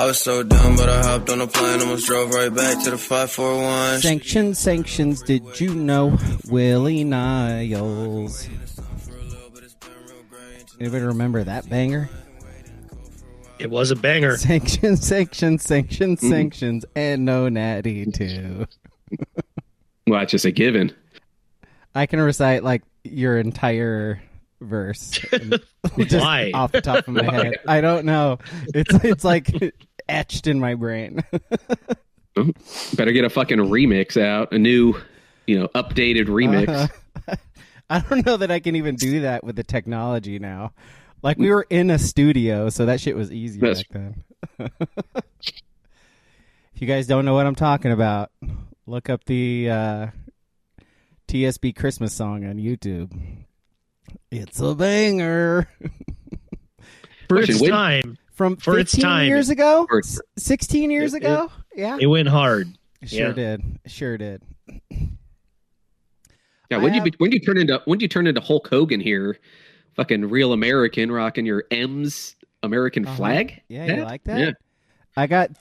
I was so dumb, but I hopped on a plane, almost drove right back to the 541. Sanctions, did you know Willie Niles? Anybody remember that banger? It was a banger. Sanctions, and no natty too. Well, that's just a given. I can recite like your entire verse. Just Why? Off the top of my head. I don't know. It's like etched in my brain. Better get a fucking remix out. A new, updated remix. I don't know that I can even do that with the technology now. Like, we were in a studio, so that shit was easy back then. If you guys don't know what I'm talking about, look up the TSB Christmas song on YouTube. It's a banger. For its time. From 15 years ago? 16 years ago? Yeah. It went hard. Sure did. Yeah, when you turn into Hulk Hogan here, fucking real American, rocking your M's American flag? Yeah, you like that? Yeah. I got,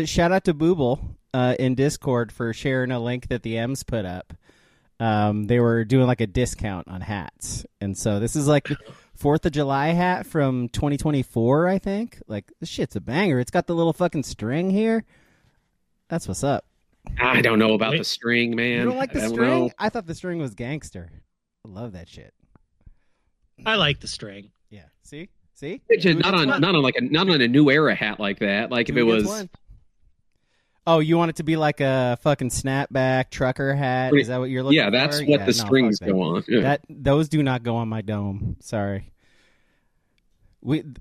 shout out to Booble in Discord for sharing a link that the M's put up. They were doing like a discount on hats. And so this is like 4th of July hat from 2024, I think. Like, this shit's a banger. It's got the little fucking string here. That's what's up. I don't know about the string, man. You don't like the string? I thought the string was gangster. I love that shit. I like the string. Yeah. See? Not on a new era hat like that. Like if it was. Oh, you want it to be like a fucking snapback trucker hat? Is that what you're looking for? Yeah, that's what the strings go on. Yeah. Those do not go on my dome. Sorry.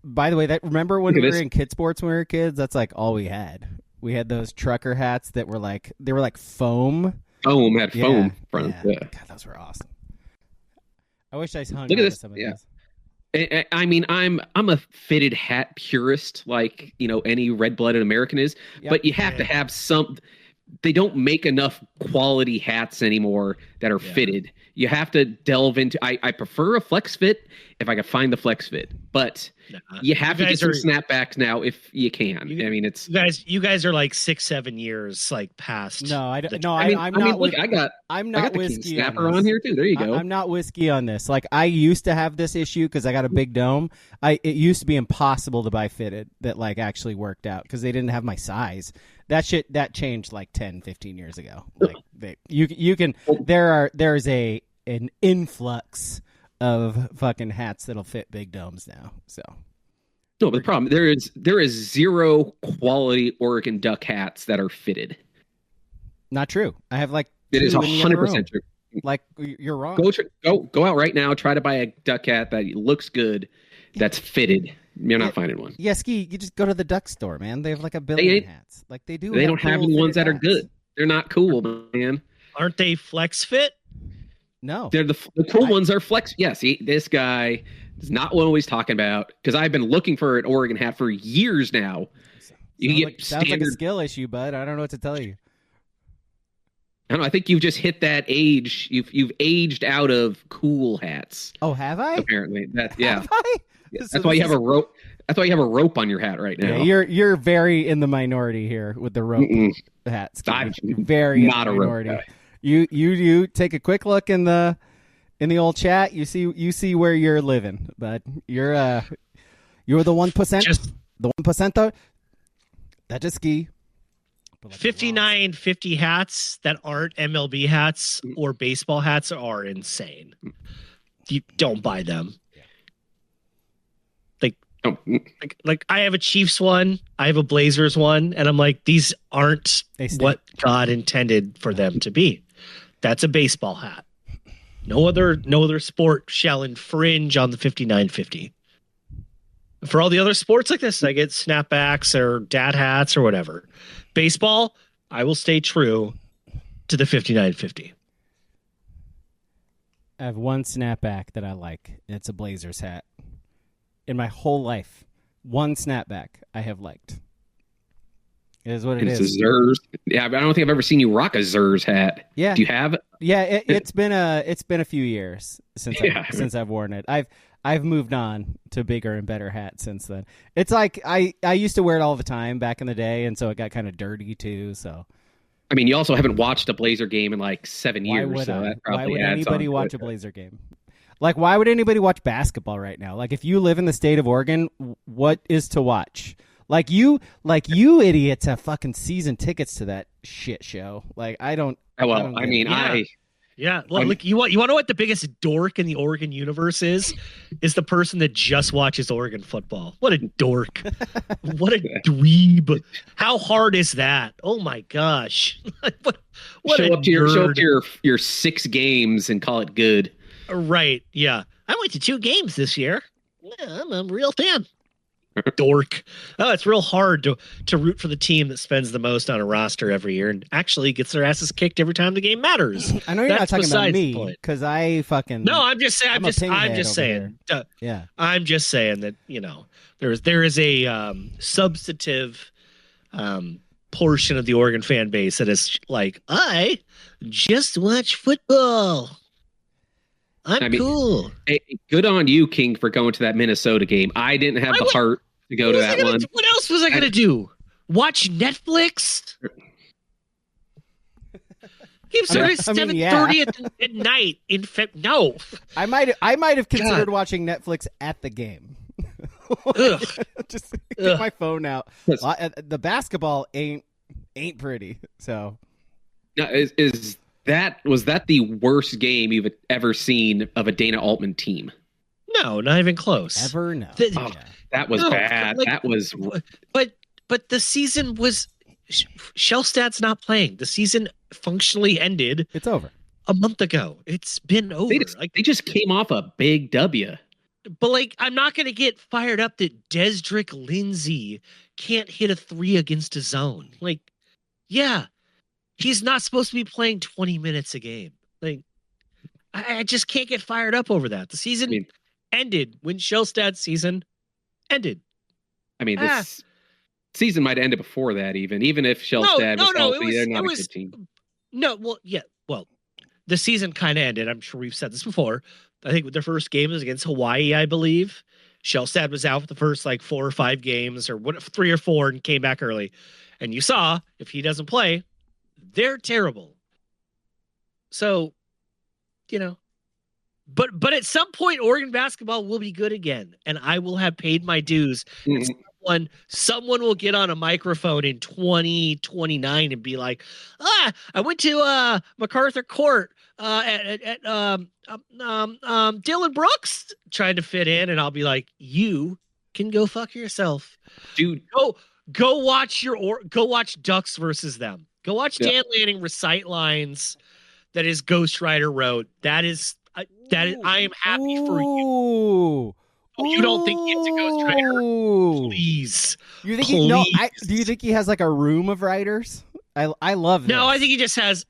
By the way, remember when we were in kid sports when we were kids? That's like all we had. We had those trucker hats that were like foam. Had foam front. Yeah. God, those were awesome. I wish I hung Look on at to some of yeah. those. I mean, I'm a fitted hat purist, like any red-blooded American is. Yep. But you have to have some. They don't make enough quality hats anymore that are fitted. You have to delve into. I prefer a flex fit if I can find the flex fit, but you have to get some snapbacks now if you can. I mean, it's you guys are like 6-7 years like past. No, I don't. No, I'm not. I'm not the whiskey snapper on here too. There you go. I'm not whiskey on this. Like, I used to have this issue because I got a big dome. It used to be impossible to buy fitted that like actually worked out because they didn't have my size. That changed like 10, 15 years ago. Like you can there's an influx of fucking hats that'll fit big domes now. So no, but the problem there is zero quality Oregon Duck hats that are fitted. Not true. I have like it is 100% true. Like, you're wrong. Go out right now. Try to buy a duck hat that looks good. That's fitted. You're not finding one. Yeah, Ski, you just go to the duck store, man. They have like a billion hats. Like they do. They don't have the ones that are good. They're not cool, man. Aren't they flex fit? No. They're the cool ones are flex. Yeah, see, this guy is not what he's talking about because I've been looking for an Oregon hat for years now. Sounds like a skill issue, bud. I don't know what to tell you. I don't know. I think you've just hit that age. You've aged out of cool hats. Oh, have I? Apparently, Have I? That's why you have a rope. That's why you have a rope on your hat right now. Yeah, you're very in the minority here with the rope hats. I'm very not in the minority. A rope guy. You take a quick look in the old chat. You see where you're living, but you're the 1%. The 1%. That just Ski. 59.50 hats that aren't MLB hats or baseball hats are insane. You don't buy them. Like I have a Chiefs one, I have a Blazers one, and I'm like, these aren't what God intended for them to be. That's a baseball hat. No other sport shall infringe on the 59.50. For all the other sports like this, I get snapbacks or dad hats or whatever. Baseball, I will stay true to the 59.50. I have one snapback that I like. It's a Blazers hat. In my whole life, one snapback I have liked. It is what it is. It's a Zers. Yeah, but I don't think I've ever seen you rock a Zers hat. Yeah. Do you have it? Yeah, it's been a few years since I've worn it. I've I've moved on to bigger and better hats since then. It's like I used to wear it all the time back in the day, and so it got kind of dirty too. So, I mean, you also haven't watched a Blazer game in like 7 years. Why would anybody watch a Blazer game? Like, why would anybody watch basketball right now? Like, if you live in the state of Oregon, what is to watch? Like you idiots have fucking season tickets to that shit show. Like, I don't. Well, I mean, Yeah, well, look, you want to know what the biggest dork in the Oregon universe is the person that just watches Oregon football. What a dork. What a dweeb. How hard is that? Oh my gosh. what show up to your 6 games and call it good. Right, yeah. I went to 2 games this year. Yeah, I'm a real fan. Dork. Oh, it's real hard to root for the team that spends the most on a roster every year and actually gets their asses kicked every time the game matters. I know you're not talking about me because I fucking. No, I'm just saying. I'm just saying. Yeah. I'm just saying that there is a substantive portion of the Oregon fan base that is like, I just watch football. I mean, cool. Hey, good on you, King, for going to that Minnesota game. I didn't have the heart to go to that one. What else was I going to do? Watch Netflix? Game started 7:30 at night. No, I might have considered watching Netflix at the game. Just get my phone out. The basketball ain't pretty. So, was that the worst game you've ever seen of a Dana Altman team? No, not even close. Ever? No. That was bad. That was. But the season was. Shellstad's not playing. The season functionally ended. It's over a month ago. It's been over. They just came off a big W. But I'm not going to get fired up that Desdrick Lindsay can't hit a 3 against a zone. Yeah. He's not supposed to be playing 20 minutes a game. I just can't get fired up over that. The season ended when Shellstad's season ended. I mean, this season might have ended before that, even if Shellstad was healthy. They're not a good team. No, well, yeah. Well, the season kind of ended. I'm sure we've said this before. I think their first game was against Hawaii, I believe. Shellstad was out for the first 4 or 5 games, or 3 or 4, and came back early. And you saw, if he doesn't play, they're terrible. So, but at some point, Oregon basketball will be good again, and I will have paid my dues. And someone will get on a microphone in 2029 and be like, I went to MacArthur Court at Dylan Brooks trying to fit in, and I'll be like, you can go fuck yourself, dude. Go watch Ducks versus them. Go watch Dan Lanning recite lines that his ghostwriter wrote. That is I am happy for you. You don't think he has a ghostwriter? Please. Do you think he has a room of writers? I love this. No, I think he just has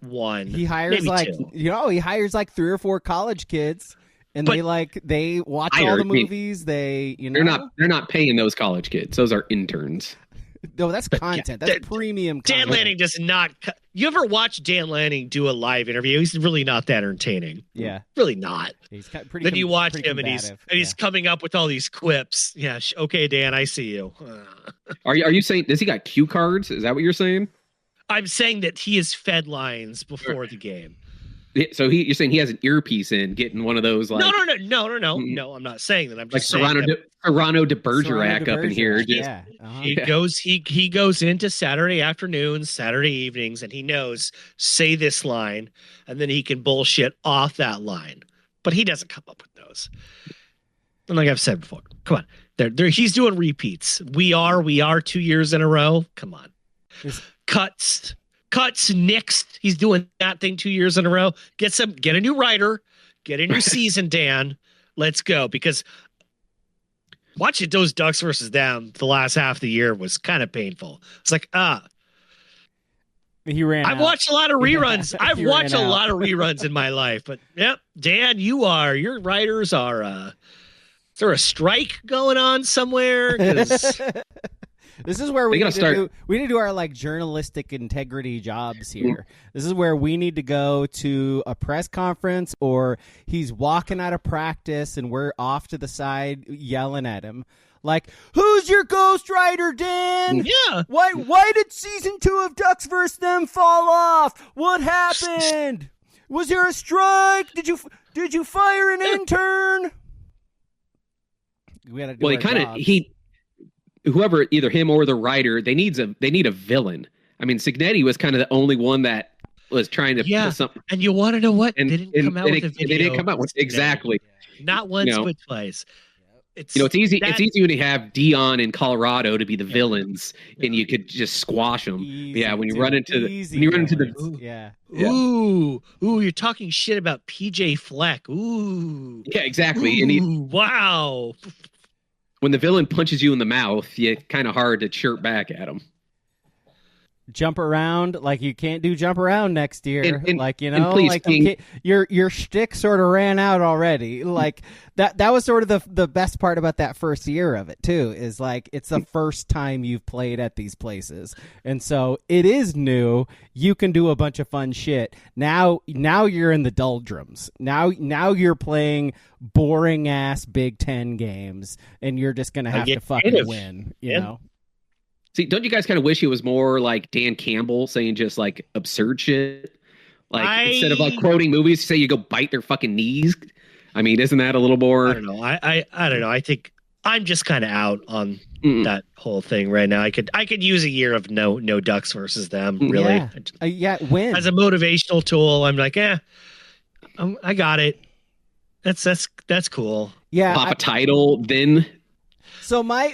one. He hires he hires 3 or 4 college kids. And they watch all the movies. They're not paying those college kids. Those are interns. No, that's content. That's premium content. Dan Lanning does not. You ever watch Dan Lanning do a live interview? He's really not that entertaining. Yeah, really not. He's pretty. Then you watch him, and he's coming up with all these quips. Yeah, okay, Dan, I see you. Are you saying does he got cue cards? Is that what you're saying? I'm saying that he is fed lines before the game. So you're saying he has an earpiece in, getting one of those No, I'm not saying that. I'm just saying Serrano de Bergerac up in here. He goes into Saturday afternoons, Saturday evenings, and he knows, say this line, and then he can bullshit off that line. But he doesn't come up with those. And like I've said before, come on. He's doing repeats. We are 2 years in a row. Come on. Cuts, nixed. He's doing that thing 2 years in a row. Get a new writer, get a new season, Dan. Let's go. Because watching those Ducks versus them the last half of the year was kind of painful. It's he ran. I've watched a lot of reruns. I've watched a lot of reruns in my life. But yep, Dan, your writers are. Is there a strike going on somewhere? This is where we need to do our like journalistic integrity jobs here. This is where we need to go to a press conference, or he's walking out of practice and we're off to the side yelling at him. Like, who's your ghostwriter, Dan? Yeah. Why did season 2 of Ducks vs. Them fall off? What happened? Was there a strike? Did you fire an intern? We gotta do whoever, either him or the writer, they need a villain. I mean, Signetti was kind of the only one that was trying to put something. And you want to know what? They didn't come out with a video. They didn't come out with exactly. Not once, but twice. It's easy. It's easy when you have Dion in Colorado to be the villains, and you could just squash them. When you run into the Ooh, you're talking shit about PJ Fleck. Ooh, yeah, exactly. Wow. When the villain punches you in the mouth, it's kind of hard to chirp back at him. Jump around, like you can't do jump around next year. Please, your shtick sort of ran out already. Like that was sort of the best part about that first year of it too, is like it's the first time you've played at these places. And so it is new. You can do a bunch of fun shit. Now you're in the doldrums. Now you're playing boring ass Big Ten games, and you're just gonna have to fucking win, you know? See, don't you guys kind of wish it was more like Dan Campbell saying just like absurd shit? Like instead of like quoting movies, say you go bite their fucking knees. I mean, isn't that a little more? I don't know. I don't know. I think I'm just kind of out on that whole thing right now. I could use a year of no Ducks versus them. Really, win as a motivational tool. I'm like, I got it. That's cool. Yeah, pop a title then. So my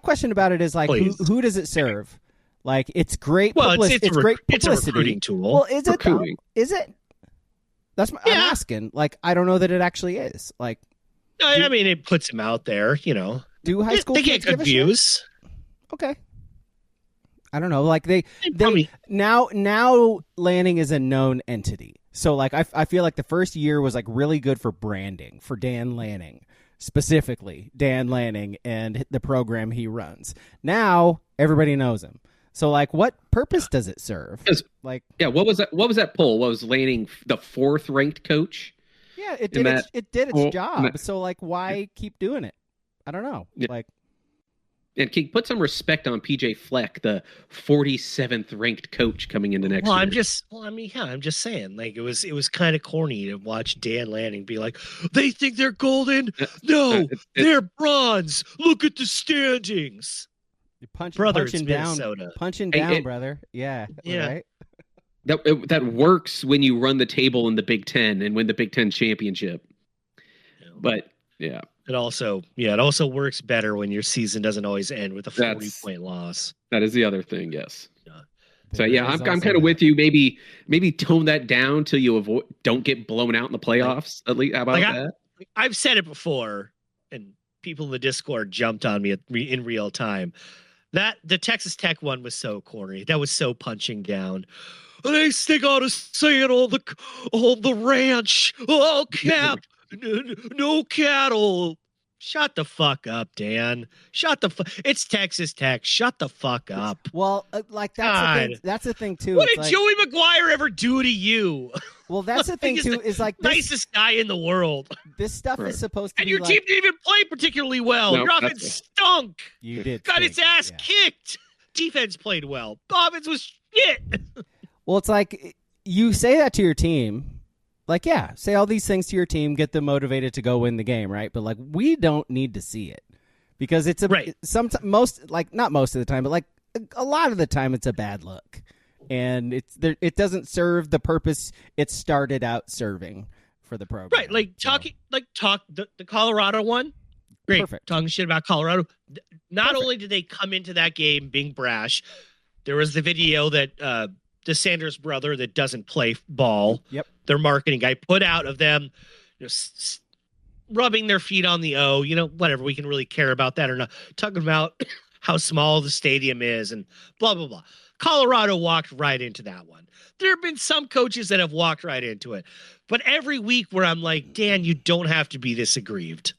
question about it is like, who does it serve? Like, it's great. It's great publicity. It's a recruiting tool. Well, is it? Is it? That's I'm asking. Like, I don't know that it actually is. Like, I mean, it puts him out there. You know, do high school they kids get good views? Okay. I don't know. Like they now Lanning is a known entity. So like I feel like the first year was like really good for branding for Dan Lanning. Specifically, Dan Lanning and the program he runs. Now everybody knows him. So, like, what purpose does it serve? Like, what was that? What was that poll? Was Lanning the 4th ranked coach? Yeah, it did. It did its job. So, like, why keep doing it? I don't know. Yeah. Like, and can put some respect on PJ Fleck, the 47th ranked coach coming into next year. I'm just saying, like, it was kind of corny to watch Dan Lanning be like, they think they're golden. No, they're bronze. Look at the standings. Punching down, brother. Yeah. Right? That works when you run the table in the Big Ten and win the Big Ten championship. But yeah. It also works better when your season doesn't always end with a 40-point loss. That is the other thing, yes. So yeah, I'm kind of with you. Maybe tone that down till you don't get blown out in the playoffs. At least, how about that? I've said it before, and people in the Discord jumped on me in real time. That the Texas Tech one was so corny. That was so punching down. They stick on us saying all the ranch, all cap. No cattle. Shut the fuck up, Dan. It's Texas Tech. Shut the fuck up. Well, like that's the thing too. What did Joey McGuire ever do to you? Well, that's the thing too. Is like nicest guy in the world. This stuff is supposed to. And your team didn't even play particularly well. Your offense stunk. You did. Got its ass kicked. Defense played well. Offense was shit. Well, it's like you say that to your team. Like, yeah, say all these things to your team, get them motivated to go win the game, right? But like, we don't need to see it because it's not most of the time, but like a lot of the time, it's a bad look, and it doesn't serve the purpose it started out serving for the program. Right, the Colorado one. Great, perfect. Talking shit about Colorado. Not only did they come into that game being brash, there was the video that the Sanders brother that doesn't play ball. Yep. Their marketing guy put out of them, rubbing their feet on the O, whatever. We can really care about that or not. Talking about how small the stadium is and blah, blah, blah. Colorado walked right into that one. There have been some coaches that have walked right into it. But every week where I'm like, Dan, you don't have to be this aggrieved.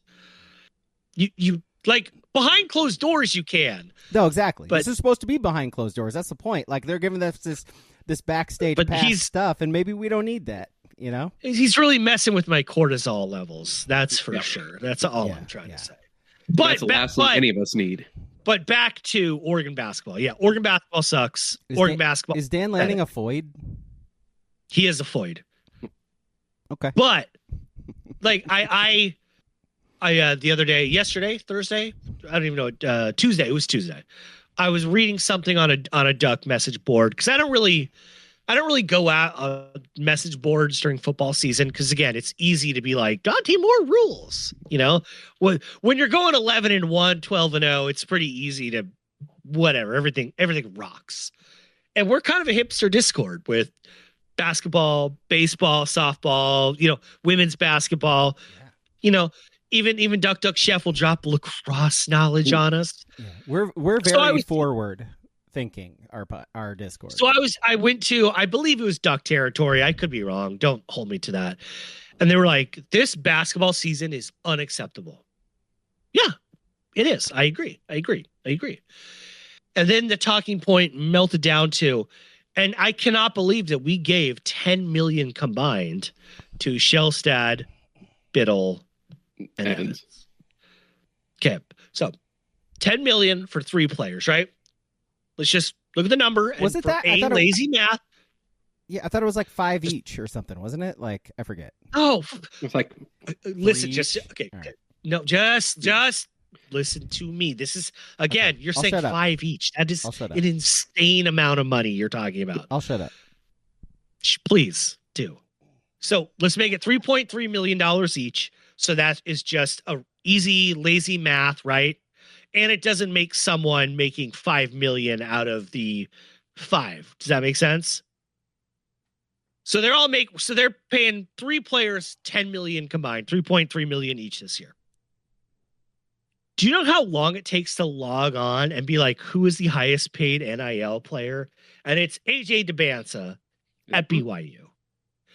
You Like behind closed doors, you can. No, exactly. But this is supposed to be behind closed doors. That's the point. Like they're giving us this backstage pass stuff, and maybe we don't need that. You know, he's really messing with my cortisol levels. That's for sure. That's all I'm trying to say. But that's the last thing any of us need. But back to Oregon basketball. Yeah, Oregon basketball sucks. Basketball is Dan Lanning a Foyd? He is a Foyd. Okay, but like I the other day, Thursday, I don't even know. Tuesday. It was Tuesday. I was reading something on a Duck message board because I don't really go out message boards during football season because again, it's easy to be like, Dante, more rules. You know, when you're going 11-1, 12-0, it's pretty easy to whatever. Everything rocks, and we're kind of a hipster Discord with basketball, baseball, softball. You know, women's basketball. Yeah. You know. Even Duck Chef will drop lacrosse knowledge on us. Yeah. We're very forward thinking our Discord. So I went to, I believe it was Duck territory. I could be wrong. Don't hold me to that. And they were like, this basketball season is unacceptable. Yeah, it is. I agree. And then the talking point melted down to, and I cannot believe that we gave 10 million combined to Shellstad, Biddle, and Evans. Okay, so 10 million for 3 players, right? Let's just look at the number. Was it that? Lazy math. Yeah, I thought it was like 5 each or something, wasn't it? Like I forget. Oh, it's like listen, just okay. Right. No, just listen to me. This is again, you're saying 5 each. That is an insane amount of money you're talking about. I'll shut up. Please do. So let's make it $3.3 million each. So that is just a easy, lazy math, right? And it doesn't make someone making 5 million out of the 5. Does that make sense? So they're paying 3 players 10 million combined, 3.3 million each this year. Do you know how long it takes to log on and be like, who is the highest paid NIL player? And it's AJ DeBanza at BYU.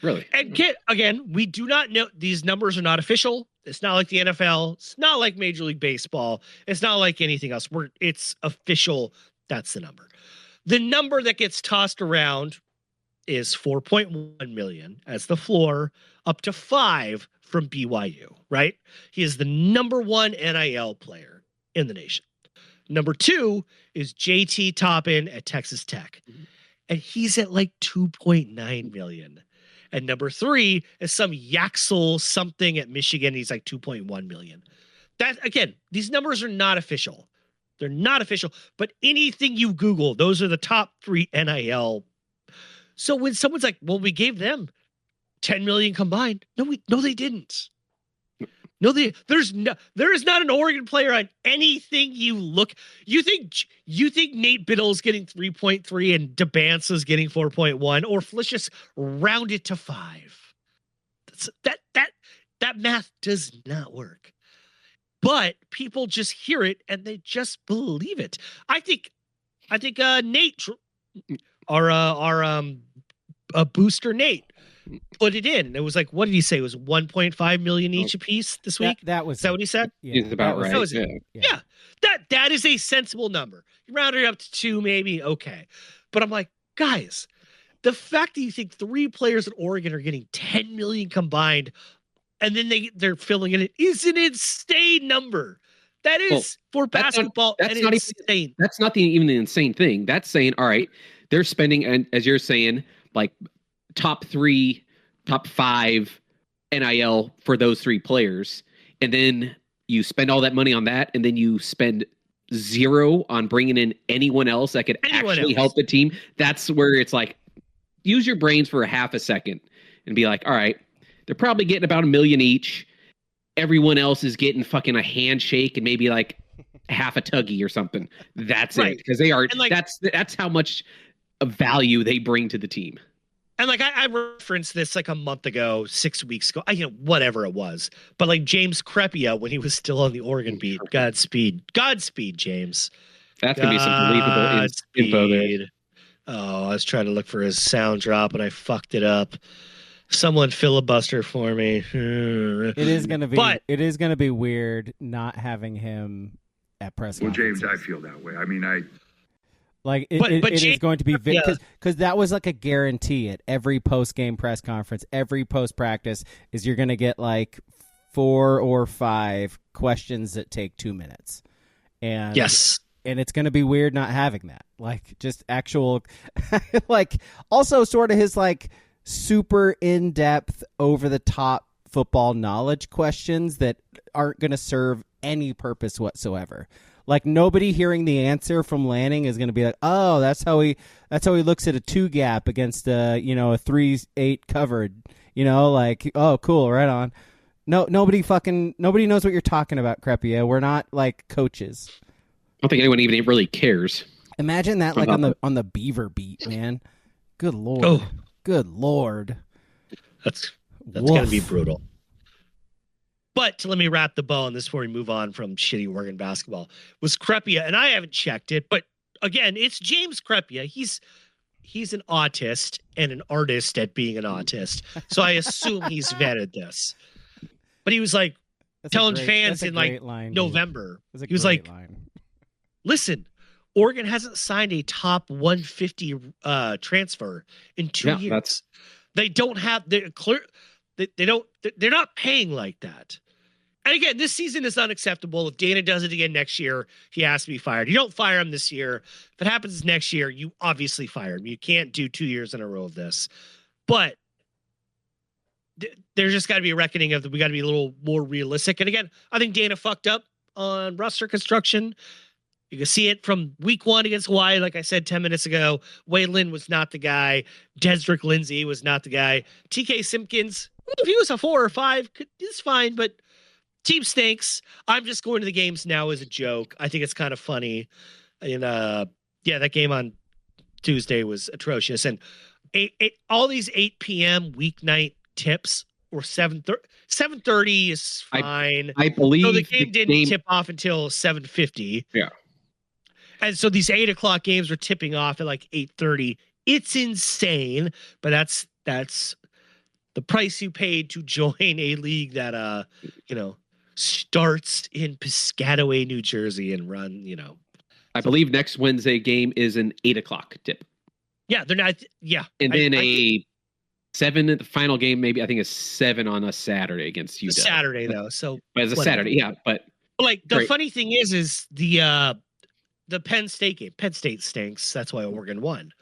Really? And again, we do not know. These numbers are not official. It's not like the NFL. It's not like Major League Baseball. It's not like anything else. It's official. That's the number. The number that gets tossed around is 4.1 million as the floor, up to 5 from BYU, right? He is the number 1 NIL player in the nation. Number 2 is JT Toppin at Texas Tech. And he's at like 2.9 million. And number 3 is some Yaxel something at Michigan. He's like 2.1 million. That again, these numbers are not official. They're not official, but anything you Google, those are the top 3 NIL. So when someone's like, well, we gave them 10 million combined. No, they didn't. No, there is not an Oregon player on anything you look. You think Nate Biddle's getting 3.3 and DeBanza's getting 4.1, or let's just round it to 5. That math does not work. But people just hear it and they just believe it. I think Nate, our booster Nate, put it in. It was like, what did he say? It was 1.5 million each a piece this week. Is that what he said? Yeah, it's about right. Yeah. That is a sensible number. You round it up to 2, maybe. Okay. But I'm like, guys, the fact that you think 3 players at Oregon are getting 10 million combined, and then they're filling it in, is an insane number. That is for basketball. That's not insane. That's not even the insane thing. That's saying, all right, they're spending, and as you're saying, like top 3, top 5 NIL for those 3 players. And then you spend all that money on that. And then you spend 0 on bringing in anyone else that could actually help the team. That's where it's like, use your brains for a half a second and be like, all right, they're probably getting about $1 million each. Everyone else is getting fucking a handshake and maybe like half a tuggy or something. That's right. It. Because they are, like, that's how much value they bring to the team. And like I referenced this like a month ago, 6 weeks ago, whatever it was. But like James Crepea, when he was still on the Oregon beat, Godspeed, James. That's gonna be some believable info there. Oh, I was trying to look for his sound drop and I fucked it up. Someone filibuster for me. It is going to be weird not having him at press conferences. James, I feel that way. I mean, it is going to be because that was like a guarantee at every post-game press conference, every post-practice is you're going to get like 4 or 5 questions that take 2 minutes. And yes. And it's going to be weird not having that. Like just actual like also sort of his like super in-depth over the top football knowledge questions that aren't going to serve any purpose whatsoever. Like nobody hearing the answer from Lanning is going to be like, "Oh, that's how he looks at a 2 gap against a 3-8 covered." Like, "Oh, cool, right on." No, nobody knows what you're talking about, Crepea. We're not like coaches. I don't think anyone even really cares. Imagine that like on the Beaver beat, man. Good Lord. Oh. Good Lord. That's going to be brutal. But let me wrap the bow on this before we move on from shitty Oregon basketball. Was Crepea, and I haven't checked it, but again, it's James Crepea. He's an autist and an artist at being an autist. So I assume he's vetted this. But he was like telling fans in like November. He was like, listen, Oregon hasn't signed a top 150 transfer in 2 years. They don't have they're not paying like that. And again, this season is unacceptable. If Dana does it again next year, he has to be fired. You don't fire him this year. If it happens next year, you obviously fire him. You can't do 2 years in a row of this. But there's just got to be a reckoning of that. We got to be a little more realistic. And again, I think Dana fucked up on roster construction. You can see it from week 1 against Hawaii. Like I said 10 minutes ago, Waylon was not the guy. Desrick Lindsay was not the guy. TK Simpkins, if he was a 4 or 5, it's fine, but team stinks. I'm just going to the games now as a joke. I think it's kind of funny. And that game on Tuesday was atrocious. And all these 8 p.m. weeknight tips were 7:30 is fine. I believe so the game didn't tip off until 7:50. Yeah. And so these 8 o'clock games were tipping off at like 8:30. It's insane, but that's the price you paid to join a league that starts in Piscataway, New Jersey, and run. I believe next Wednesday game is an 8 o'clock tip. Yeah, they're not. Yeah, and then 7 at the final game. Maybe I think it's 7 on a Saturday against UW. Saturday though, so but it's a Saturday. Yeah, but like the funny thing is the Penn State game. Penn State stinks. That's why Oregon won.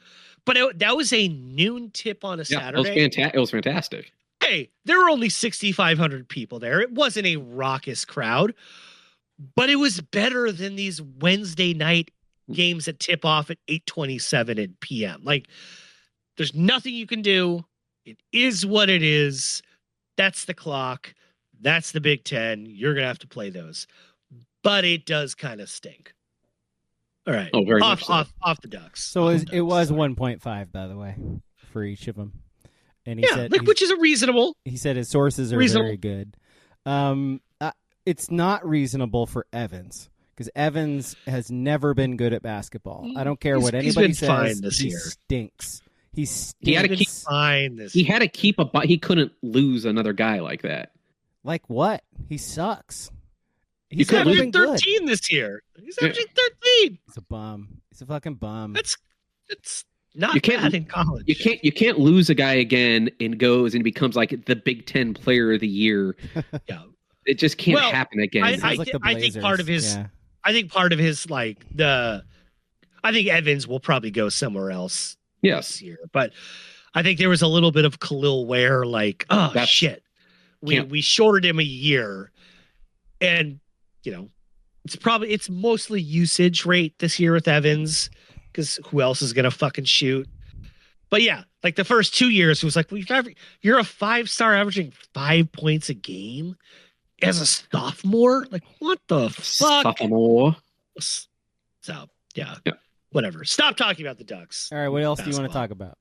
But that was a noon tip on a Saturday. It was fantastic. Hey, there were only 6,500 people there. It wasn't a raucous crowd, but it was better than these Wednesday night games that tip off at 8:27 p.m. Like, there's nothing you can do. It is what it is. That's the clock. That's the Big Ten. You're going to have to play those. But it does kind of stink. All right. Oh, very much so. Off the Ducks. So it was 1.5, by the way, for each of them. And he said, which is a reasonable. He said his sources are very good. It's not reasonable for Evans because Evans has never been good at basketball. I don't care what anybody says. Fine this year. Stinks. He had to keep fine this. He had to keep he couldn't lose another guy like that. Like what? He sucks. He's averaging 13 this year. He's averaging 13. He's a bum. He's a fucking bum. It's not bad in college. You can't lose a guy again and goes and becomes like the Big Ten Player of the Year. Yeah, it just can't happen again. I think part of his. Yeah. I think part of his I think Evans will probably go somewhere else. Yes. This year, but I think there was a little bit of Khalil Ware, like, shit, we shorted him a year, and it's mostly usage rate this year with Evans because who else is gonna fucking shoot? But yeah, like the first 2 years, it was like you're a 5-star averaging 5 points a game as a sophomore. Like what the fuck? Sophomore. So yeah. Whatever. Stop talking about the Ducks. All right. What else do you want to talk about?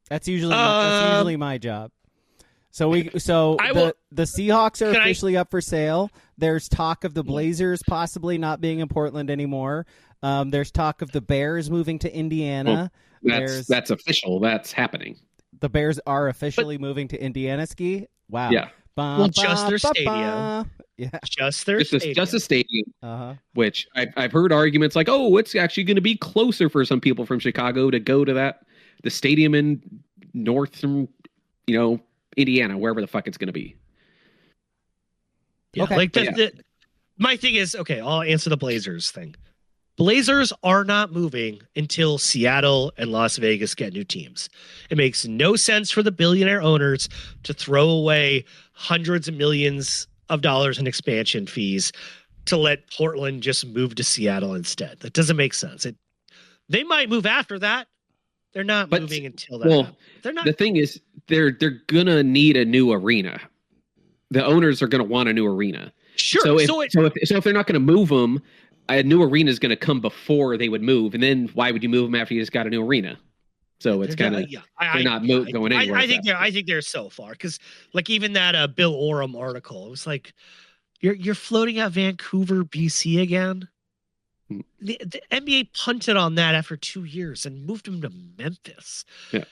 That's usually my job. So the Seahawks are officially up for sale. There's talk of the Blazers possibly not being in Portland anymore. There's talk of the Bears moving to Indiana. Well, that's official. That's happening. The Bears are officially moving to Indiana ski. Wow. Yeah. Well, just their stadium. Yeah. Just their stadium. Just a stadium. Uh-huh. Which I've heard arguments like, oh, it's actually going to be closer for some people from Chicago to go to the stadium in northern, Indiana, wherever the fuck it's going to be. Yeah, okay. My thing is, okay, I'll answer the Blazers thing. Blazers are not moving until Seattle and Las Vegas get new teams. It makes no sense for the billionaire owners to throw away hundreds of millions of dollars in expansion fees to let Portland just move to Seattle instead. That doesn't make sense. They might move after that. They're not moving until that. Well, they're not. The thing is, they're gonna need a new arena. The owners are gonna want a new arena. Sure. So if they're not gonna move them, a new arena is gonna come before they would move. And then why would you move them after you just got a new arena? So it's kind of they're not going anywhere. I think they're so far because like even that Bill Oram article, it was like you're floating out Vancouver, BC again. The NBA punted on that after 2 years and moved him to Memphis. Yeah.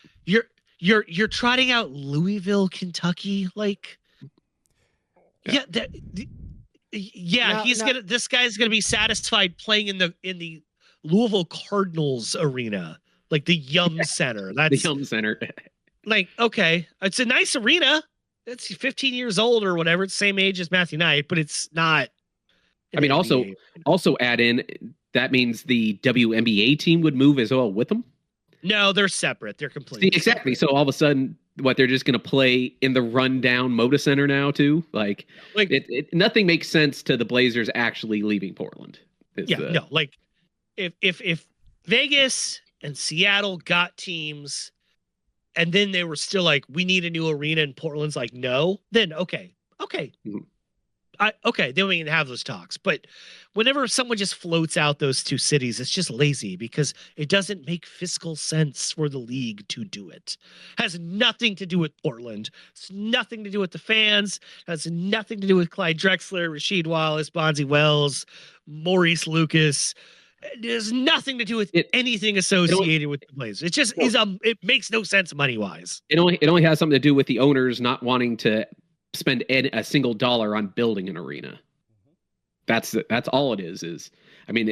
You're trotting out Louisville, Kentucky, like this guy's gonna be satisfied playing in the Louisville Cardinals arena, like the Yum Center. That's the Yum Center. Like, okay, it's a nice arena. It's 15 years old or whatever. It's the same age as Matthew Knight, but it's not. I mean, also add in that means the WNBA team would move as well with them. No, they're separate. They're completely exactly. separate. So all of a sudden, they're just going to play in the rundown Moda Center now too. Like nothing makes sense to the Blazers actually leaving Portland. Like if Vegas and Seattle got teams, and then they were still like, we need a new arena, and Portland's like, no, then okay. Mm-hmm. Then we can have those talks. But whenever someone just floats out those two cities, it's just lazy because it doesn't make fiscal sense for the league to do it. Has nothing to do with Portland. It's nothing to do with the fans. Has nothing to do with Clyde Drexler, Rasheed Wallace, Bonzi Wells, Maurice Lucas. It has nothing to do with anything associated with the Blazers. It just it makes no sense money wise. It only has something to do with the owners not wanting to spend a single dollar on building an arena. That's all it is. I mean,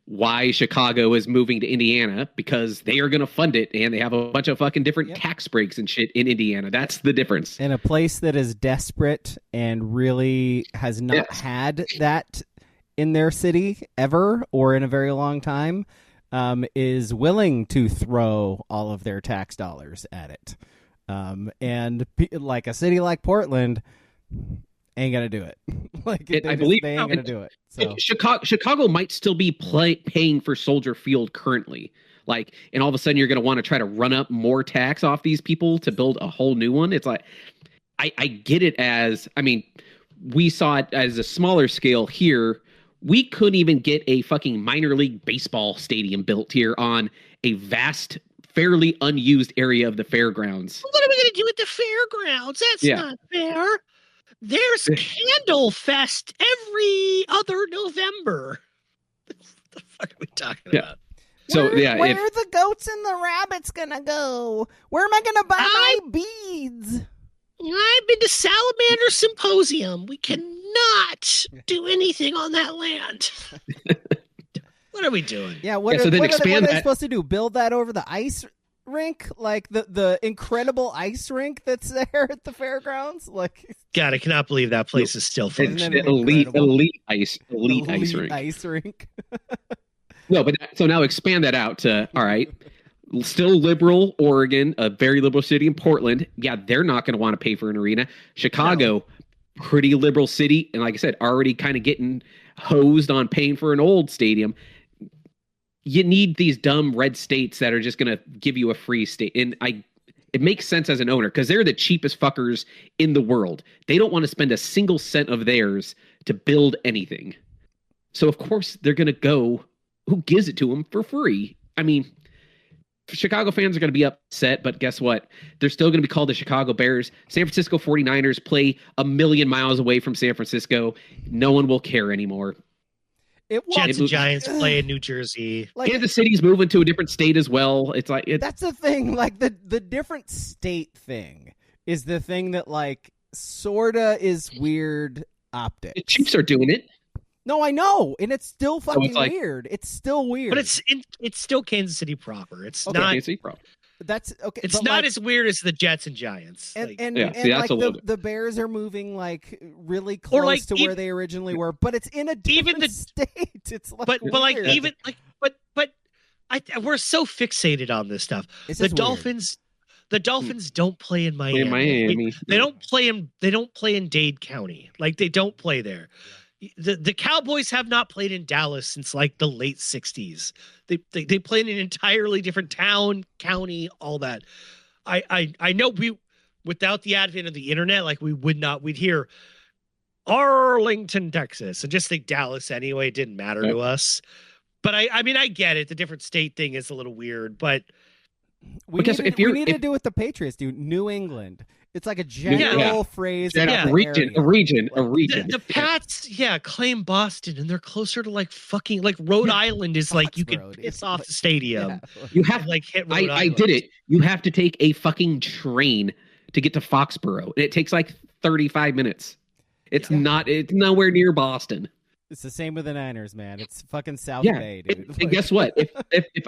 why Chicago is moving to Indiana because they are going to fund it and they have a bunch of fucking different tax breaks and shit in Indiana. That's the difference. In a place that is desperate and really has not had that in their city ever or in a very long time, is willing to throw all of their tax dollars at it. And like a city like Portland ain't gonna do it. I believe they ain't gonna do it. So Chicago might still be paying for Soldier Field currently. And all of a sudden you're gonna want to try to run up more tax off these people to build a whole new one. It's like I get it we saw it as a smaller scale here. We couldn't even get a fucking minor league baseball stadium built here on a vast, fairly unused area of the fairgrounds. What are we going to do with the fairgrounds? That's not fair. There's Candle Fest every other November. What the fuck are we talking about? So where are the goats and the rabbits gonna go? Where am I gonna buy my beads? I've been to Salamander Symposium. We cannot do anything on that land. What are we doing? Yeah, what are they supposed to do? Build that over the ice rink? Like the incredible ice rink that's there at the fairgrounds? God, I cannot believe that place is still functioning. Elite ice rink. No, but so now expand that out to, all right, still liberal Oregon, a very liberal city in Portland. Yeah, they're not going to want to pay for an arena. Chicago, pretty liberal city. And like I said, already kind of getting hosed on paying for an old stadium. You need these dumb red states that are just going to give you a free state. And it makes sense as an owner because they're the cheapest fuckers in the world. They don't want to spend a single cent of theirs to build anything. So of course they're going to go, who gives it to them for free? I mean, Chicago fans are going to be upset, but guess what? They're still going to be called the Chicago Bears. San Francisco 49ers play a million miles away from San Francisco. No one will care anymore. Jets and Giants play in New Jersey. Like, Kansas City's moving to a different state as well. It's like that's the thing. Like the different state thing is the thing that like sorta is weird optics. The Chiefs are doing it. No, I know, and it's still fucking weird. It's still weird, but it's still Kansas City proper. It's not Kansas City proper. That's okay. It's not as weird as the Jets and Giants. And that's like a little the Bears are moving like really close to where they originally were, but it's in a different state. It's like but like even like but we're so fixated on this stuff. The Dolphins don't play in Miami. They don't play in Dade County. Like they don't play there. The Cowboys have not played in Dallas since like the late 60s. They play in an entirely different town, county, all that. I know without the advent of the internet, like we'd hear Arlington, Texas, and just think Dallas anyway. It didn't matter to us. But I mean, I get it. The different state thing is a little weird, but we need to do what the Patriots do. New England. It's like a general phrase. A region. The Pats, claim Boston, and they're closer to like fucking like Rhode Island is like you can piss off the stadium. Yeah. You have like hit Rhode Island. I did it. You have to take a fucking train to get to Foxborough, and it takes like 35 minutes. It's nowhere near Boston. It's the same with the Niners, man. It's fucking South Bay, dude. And guess what? If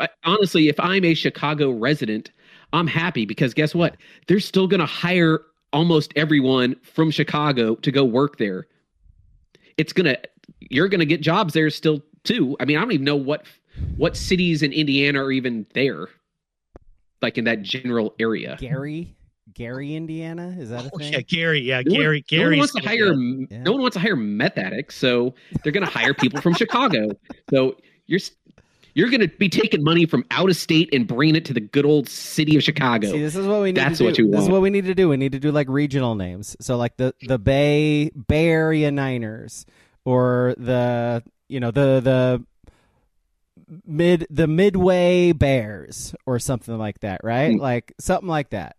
I'm a Chicago resident, I'm happy because guess what? They're still going to hire almost everyone from Chicago to go work there. You're going to get jobs there still too. I mean, I don't even know what cities in Indiana are even there, like in that general area. Gary, Indiana, is that a thing? Yeah, Gary. Yeah, Gary. No one wants to hire. No one wants to hire meth addicts, so they're going to hire people from Chicago. So you're going to be taking money from out of state and bringing it to the good old city of Chicago. See, this is what we need That's to do. What you want. This is what we need to do. We need to do like regional names. So like the Bay Area Niners, or the Midway Bears, or something like that, right? Mm. Like something like that.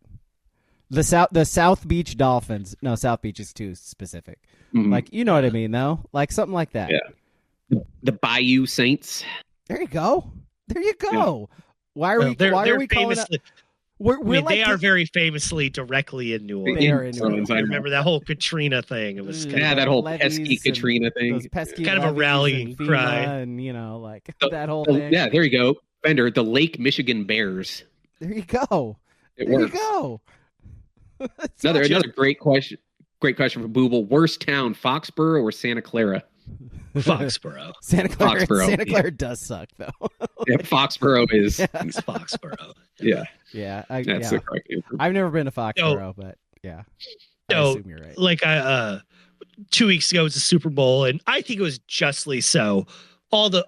The South Beach Dolphins. No, South Beach is too specific. Mm-hmm. Like, you know what I mean, though? Like something like that. Yeah. The Bayou Saints. There you go. Yeah. Why are we calling it? They are very famously directly in New Orleans. I remember that whole Katrina thing. It was that whole pesky Katrina thing. Those pesky kind of a rallying cry, and that whole thing. Yeah, there you go, Bender. The Lake Michigan Bears. There you go. There you go. Another great question. Great question from Booble. Worst town, Foxborough or Santa Clara? Foxborough. Santa Clara does suck, though. Yeah, Foxborough is. It's Foxborough. Yeah. Yeah. That's the correct answer. I've never been to Foxborough, but yeah. I assume you're right. Like 2 weeks ago, it was the Super Bowl, and I think it was justly so. All the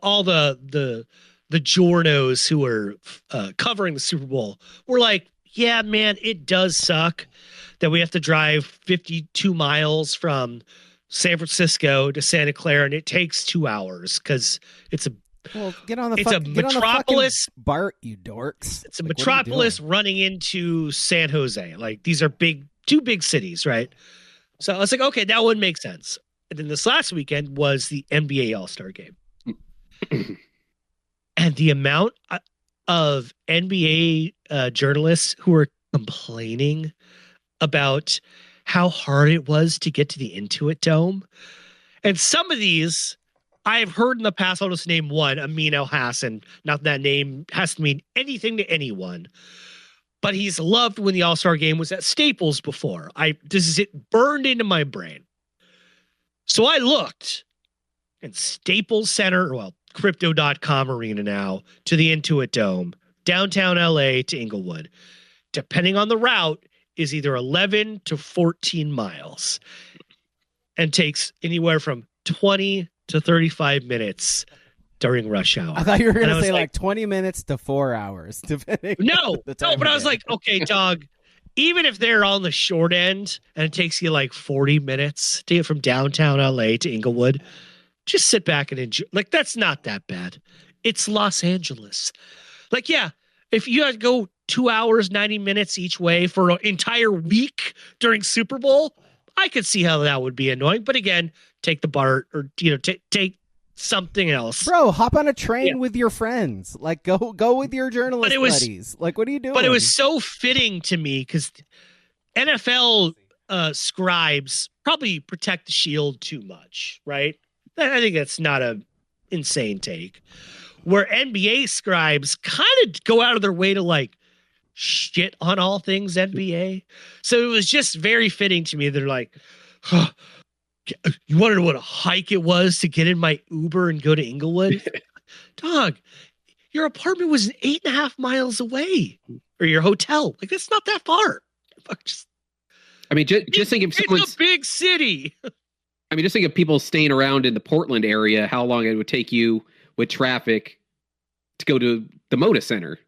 journos who were covering the Super Bowl were like, yeah, man, it does suck that we have to drive 52 miles from San Francisco to Santa Clara, and it takes 2 hours because it's a metropolis. BART, you dorks. It's a metropolis running into San Jose. Like, these are two big cities, right? So I was like, okay, that would make sense. And then this last weekend was the NBA All-Star Game. And the amount of NBA journalists who were complaining about how hard it was to get to the Intuit Dome. And some of these I've heard in the past. I'll just name one, Amin El Hassan. Not that name has to mean anything to anyone, but he's loved when the All-Star Game was at Staples before. It burned into my brain. So I looked, and Staples Center, Crypto.com arena now, to the Intuit Dome, downtown LA to Inglewood, depending on the route, is either 11 to 14 miles and takes anywhere from 20 to 35 minutes during rush hour. I thought you were going to say like 20 minutes to 4 hours. Depending but I was like, okay, dog, even if they're on the short end and it takes you like 40 minutes to get from downtown LA to Inglewood, just sit back and enjoy. Like, that's not that bad. It's Los Angeles. Like, yeah, if you had to go 2 hours, 90 minutes each way for an entire week during Super Bowl, I could see how that would be annoying. But again, take the BART or, take something else. Bro, hop on a train with your friends. Like, go with your journalist buddies. Like, what are you doing? But it was so fitting to me because NFL scribes probably protect the shield too much, right? I think that's not a insane take. Where NBA scribes kind of go out of their way to like shit on all things NBA. So it was just very fitting to me. They're like, huh, you want to know what a hike it was to get in my Uber and go to Inglewood? Dog, your apartment was 8.5 miles away, or your hotel. Like, that's not that far. I mean, just think if someone's... It's a big city. I mean, just think of people staying around in the Portland area, how long it would take you with traffic to go to the Moda Center.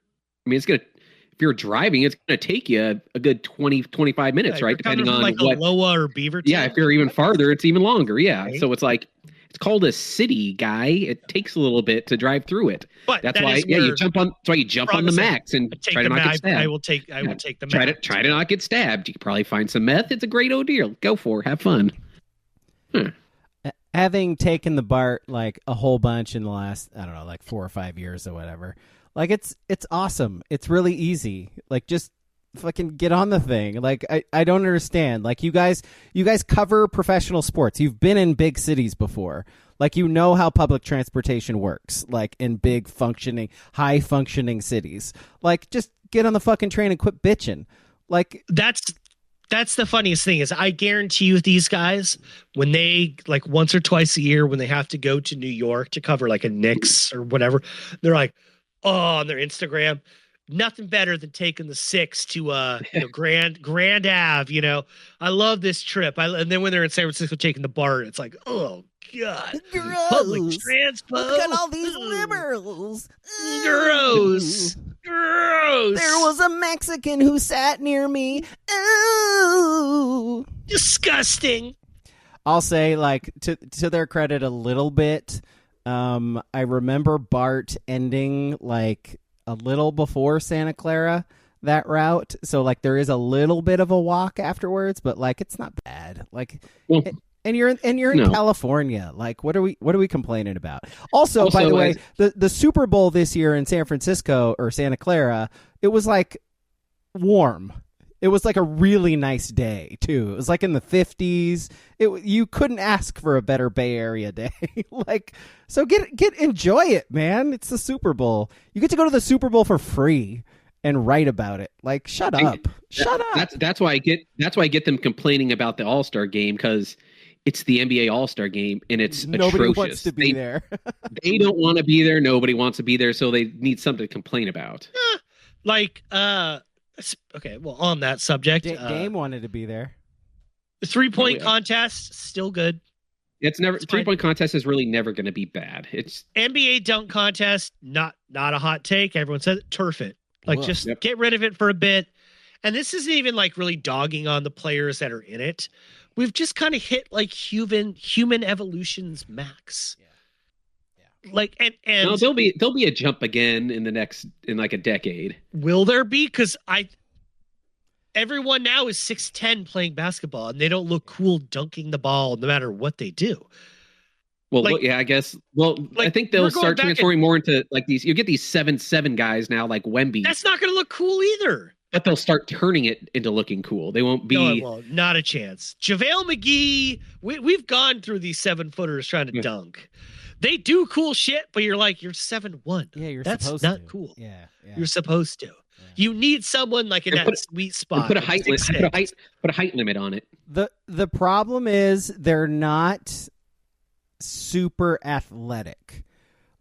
I mean, if you're driving, it's going to take you a good 20, 25 minutes, right? Depending on like what. Aloha or Beaverton. Yeah, if you're even farther, it's even longer. Yeah. Right. So it's like, it's called a city, guy. It takes a little bit to drive through it. But that's why, you jump on the max and try to not get stabbed. I will take the max. Try to not get stabbed. You can probably find some meth. It's a great ordeal. Go for it. Have fun. Having taken the BART like a whole bunch in the last, I don't know, like 4 or 5 years or whatever, like it's awesome. It's really easy. Like, just fucking get on the thing. Like, I don't understand. Like, you guys cover professional sports. You've been in big cities before. Like, you know how public transportation works, like in big functioning, high functioning cities. Like, just get on the fucking train and quit bitching. Like, that's the funniest thing is I guarantee you these guys, when they like once or twice a year, when they have to go to New York to cover like a Knicks or whatever, they're like, oh, on their Instagram, nothing better than taking the 6 to Grand Ave. You know, I love this trip. And then when they're in San Francisco taking the BART, it's like, oh God, gross. Public transport. Look at all these liberals. Gross. Gross. There was a Mexican who sat near me. Ooh. Disgusting. I'll say, like, to their credit a little bit, I remember BART ending like a little before Santa Clara, that route. So like there is a little bit of a walk afterwards, but like it's not bad. Like and you're in California. Like what are we complaining about? Also, by the way, the Super Bowl this year in San Francisco or Santa Clara, it was like warm. It was like a really nice day too. It was like in the 50s. You couldn't ask for a better Bay Area day. Like, so enjoy it, man. It's the Super Bowl. You get to go to the Super Bowl for free and write about it. Like, shut up. That's why I get them complaining about the All-Star game, because it's the NBA All-Star game and it's nobody atrocious. Wants to be there. They don't want to be there. Nobody wants to be there, so they need something to complain about. Okay, well, on that subject, Dame wanted to be there. The 3-point contest, still good. It's never 3-point contest is really never going to be bad. It's NBA dunk contest, not a hot take. Everyone says it, turf it. Like, get rid of it for a bit. And this isn't even like really dogging on the players that are in it. We've just kind of hit like human evolution's max. Like and no, there'll be a jump again in like a decade. Will there be? Because everyone now is 6'10" playing basketball, and they don't look cool dunking the ball no matter what they do. Well, I guess. Well, I think they'll start transforming more into like these. You get these 7'7" guys now, like Wemby. That's not going to look cool either. But they'll start turning it into looking cool. They won't be. No, not a chance. JaVale McGee. We've gone through these 7-footers trying to dunk. They do cool shit, but you're 7'1". Yeah, that's not cool. Yeah, you're supposed to. Yeah. You need someone like in that sweet spot. Put a height limit on it. The problem is they're not super athletic.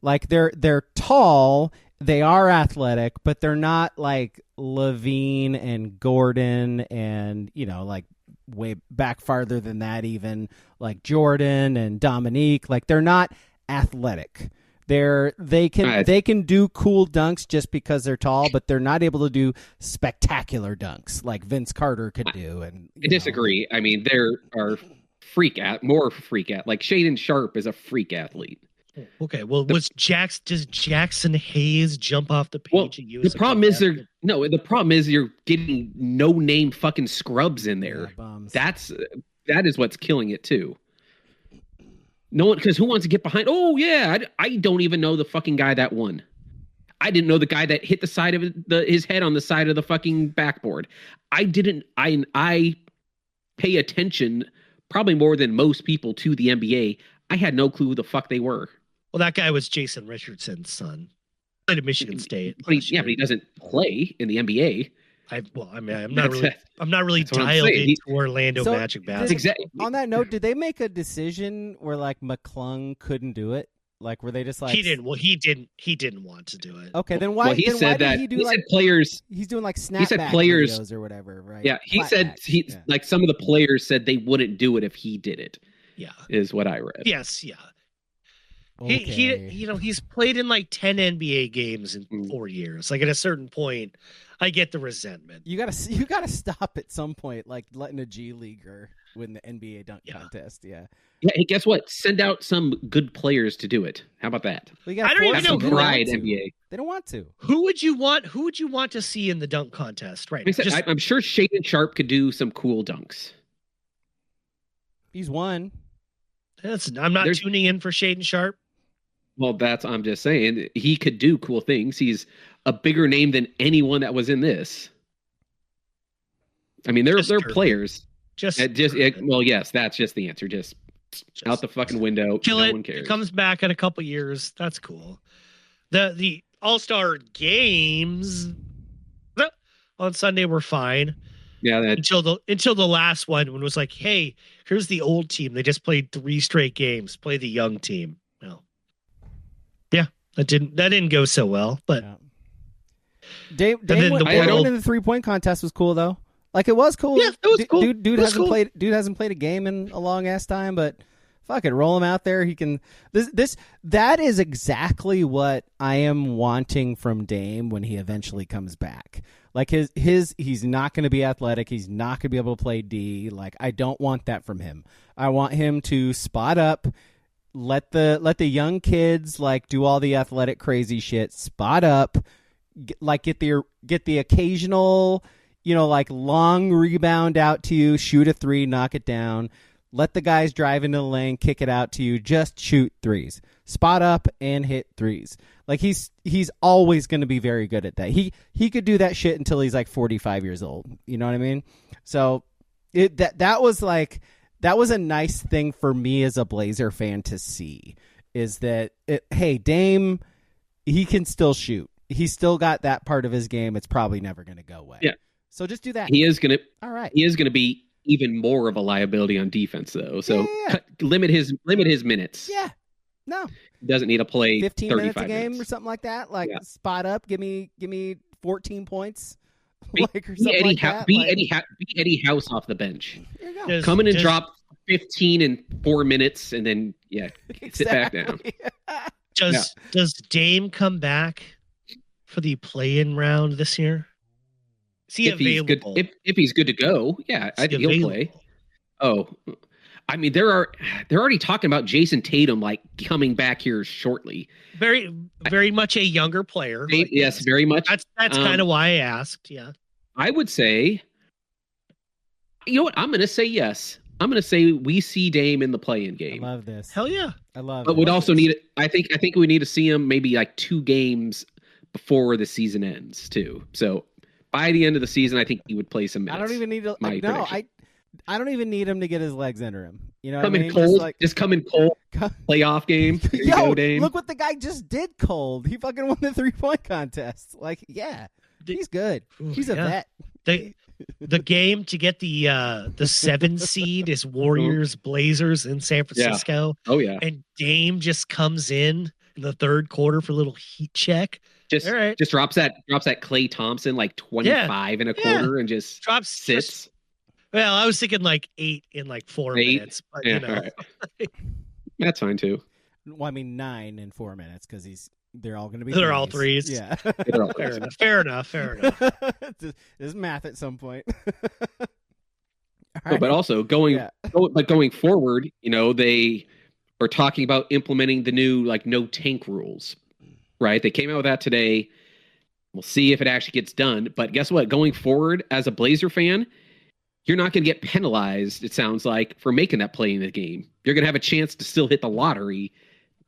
Like they're tall, they are athletic, but they're not like Levine and Gordon and like way back farther than that, even like Jordan and Dominique. Like they're not athletic. They can do cool dunks just because they're tall, but they're not able to do spectacular dunks like Vince Carter could do. And I disagree. I mean, there are more freak at like Shaedon Sharpe is a freak athlete. Okay, well, does Jackson Hayes jump off the page? Well, the problem is you're getting no name fucking scrubs in there. Yeah, bums. That is what's killing it too. No one, because who wants to get behind? Oh yeah, I don't even know the fucking guy that won. I didn't know the guy that hit the side of his head on the side of the fucking backboard. I pay attention probably more than most people to the NBA. I had no clue who the fuck they were. Well, that guy was Jason Richardson's son. Played at Michigan State. But he doesn't play in the NBA. I'm not really dialed into Orlando Magic basketball. Exactly. On that note, did they make a decision where like McClung couldn't do it? Like, were they just like he didn't? Well, he didn't want to do it. Okay, then why? Well, he said that he said players. He's doing like snapback videos or whatever, right? Yeah, he said like some of the players said they wouldn't do it if he did it. Yeah, is what I read. Yes, yeah. Okay. He's played in like 10 NBA games in 4 years. Like at a certain point, I get the resentment. You gotta stop at some point, like letting a G leaguer win the NBA dunk contest. Yeah. Yeah. Hey, guess what? Send out some good players to do it. How about that? I don't even know who pride NBA. They don't want to. Who would you want to see in the dunk contest? Right. I'm sure Shaden Sharp could do some cool dunks. He's won. I'm not tuning in for Shaden Sharp. Well, I'm just saying he could do cool things. He's a bigger name than anyone that was in this. I mean, they're players. Well, yes, that's just the answer. Just out the fucking window. Kill no it. one cares. It comes back in a couple years. That's cool. The All-Star games on Sunday were fine. Yeah, until the last one when it was like, hey, here's the old team. They just played 3 straight games. Play the young team. No. Yeah, that didn't go so well. But Dame winning the 3-point contest was cool though. Like it was cool. Yeah, it was cool. Dude hasn't played a game in a long ass time, but fuck it, roll him out there. He can. That is exactly what I am wanting from Dame when he eventually comes back. Like he's not going to be athletic. He's not going to be able to play D. Like I don't want that from him. I want him to spot up, let the young kids like do all the athletic crazy shit. Spot up, get the occasional, like long rebound out to you, shoot a 3, knock it down. Let the guys drive into the lane, kick it out to you. Just shoot 3s. Spot up and hit 3s. Like he's always going to be very good at that. He could do that shit until he's like 45 years old. You know what I mean? So that was a nice thing for me as a Blazer fan to see. Is that hey, Dame, he can still shoot. He's still got that part of his game. It's probably never going to go away. Yeah. So just do that. He is going to. All right. He is going to be even more of a liability on defense, though. So limit his minutes. Yeah. No. He doesn't need to play 15 minutes a game minutes. Or something like that. Like spot up, give me 14 points. Be Eddie House off the bench. There you go. Come in and drop 15 in 4 minutes, and then sit back down. Does Dame come back for the play-in round this year? Is he available? If he's good to go, I think he'll play. Oh, I mean, they're already talking about Jason Tatum like coming back here shortly. Very, very much a younger player. Yes, very much. That's kind of why I asked. Yeah, I would say. You know what? I'm going to say yes. I'm going to say we see Dame in the play-in game. I love this. Hell yeah, I love. But we'd also need. I think we need to see him maybe like 2 games before the season ends too. So by the end of the season, I think he would play some minutes. I don't even need to. I don't even need him to get his legs under him. You know, come in cold. Just come in cold. Playoff game. There you go, Dame. Look what the guy just did. Cold. He fucking won the 3-point contest. Like, he's good. He's a vet. The game to get the 7 seed is Warriors Blazers in San Francisco. Yeah. Oh yeah. And Dame just comes in the third quarter for a little heat check. Just drops that Klay Thompson like 25 in a quarter and just sits. Well, I was thinking like 8 in like 4 minutes. But, right. That's fine too. Well, I mean 9 in 4 minutes because they're all going to be. They're all threes. Yeah. Fair enough. There's math at some point. Right. But also going forward, they are talking about implementing the new like no tank rules. Right? They came out with that today. We'll see if it actually gets done. But guess what? Going forward, as a Blazer fan, you're not going to get penalized, it sounds like, for making that play in the game. You're going to have a chance to still hit the lottery,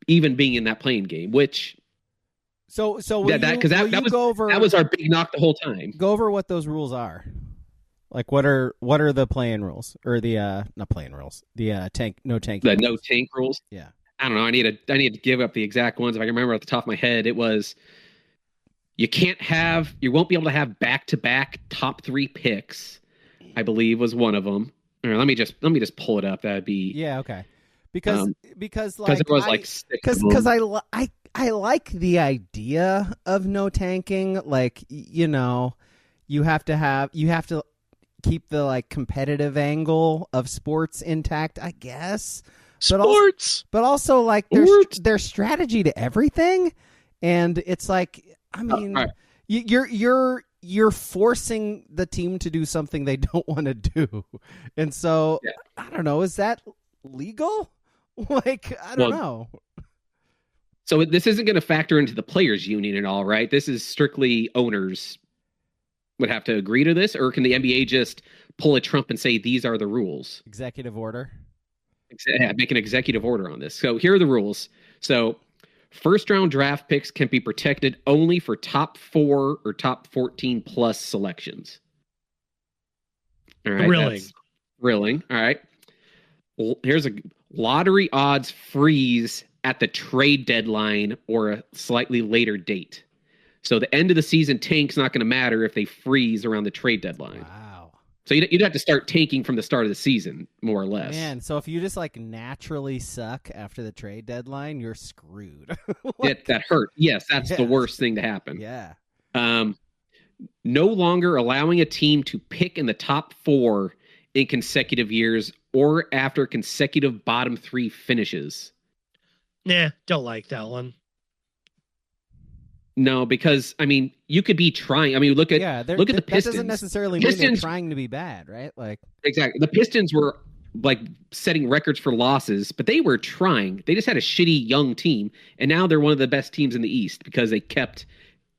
even being in that playing game, which... So that was our big knock the whole time. Go over what those rules are. Like, what are the play-in rules, or the not play-in rules, the no tank rules? Yeah, I don't know. I need to give up the exact ones. If I can remember off the top of my head, it was you won't be able to have back-to-back top 3 picks, I believe was one of them. Right, let me just pull it up. That'd be okay. Because I like the idea of no tanking. Like, you know, you have to keep the like competitive angle of sports intact, I guess. But also like there's strategy to everything, and it's like, I mean, right. You're forcing the team to do something they don't want to do, and so I don't know. Is that legal? Like, I don't know. So this isn't going to factor into the players' union at all, right? This is strictly owners would have to agree to this, or can the NBA just pull a Trump and say these are the rules? Executive order? Make an executive order on this. So here are the rules. So first-round draft picks can be protected only for top 4 or top 14 plus selections. All right. Thrilling. All right. Well, here's a lottery odds freeze at the trade deadline or a slightly later date. So the end of the season tank's not going to matter if they freeze around the trade deadline. Wow. So you'd have to start tanking from the start of the season, more or less. Man, so if you just like naturally suck after the trade deadline, you're screwed. That hurt. Yes, that's the worst thing to happen. Yeah. No longer allowing a team to pick in the top 4 in consecutive years or after consecutive bottom 3 finishes. Nah, don't like that one. No, because I mean, you could be trying. I mean, look at the Pistons. That doesn't necessarily mean they're trying to be bad, right? Like, exactly. The Pistons were like setting records for losses, but they were trying. They just had a shitty young team, and now they're one of the best teams in the East because they kept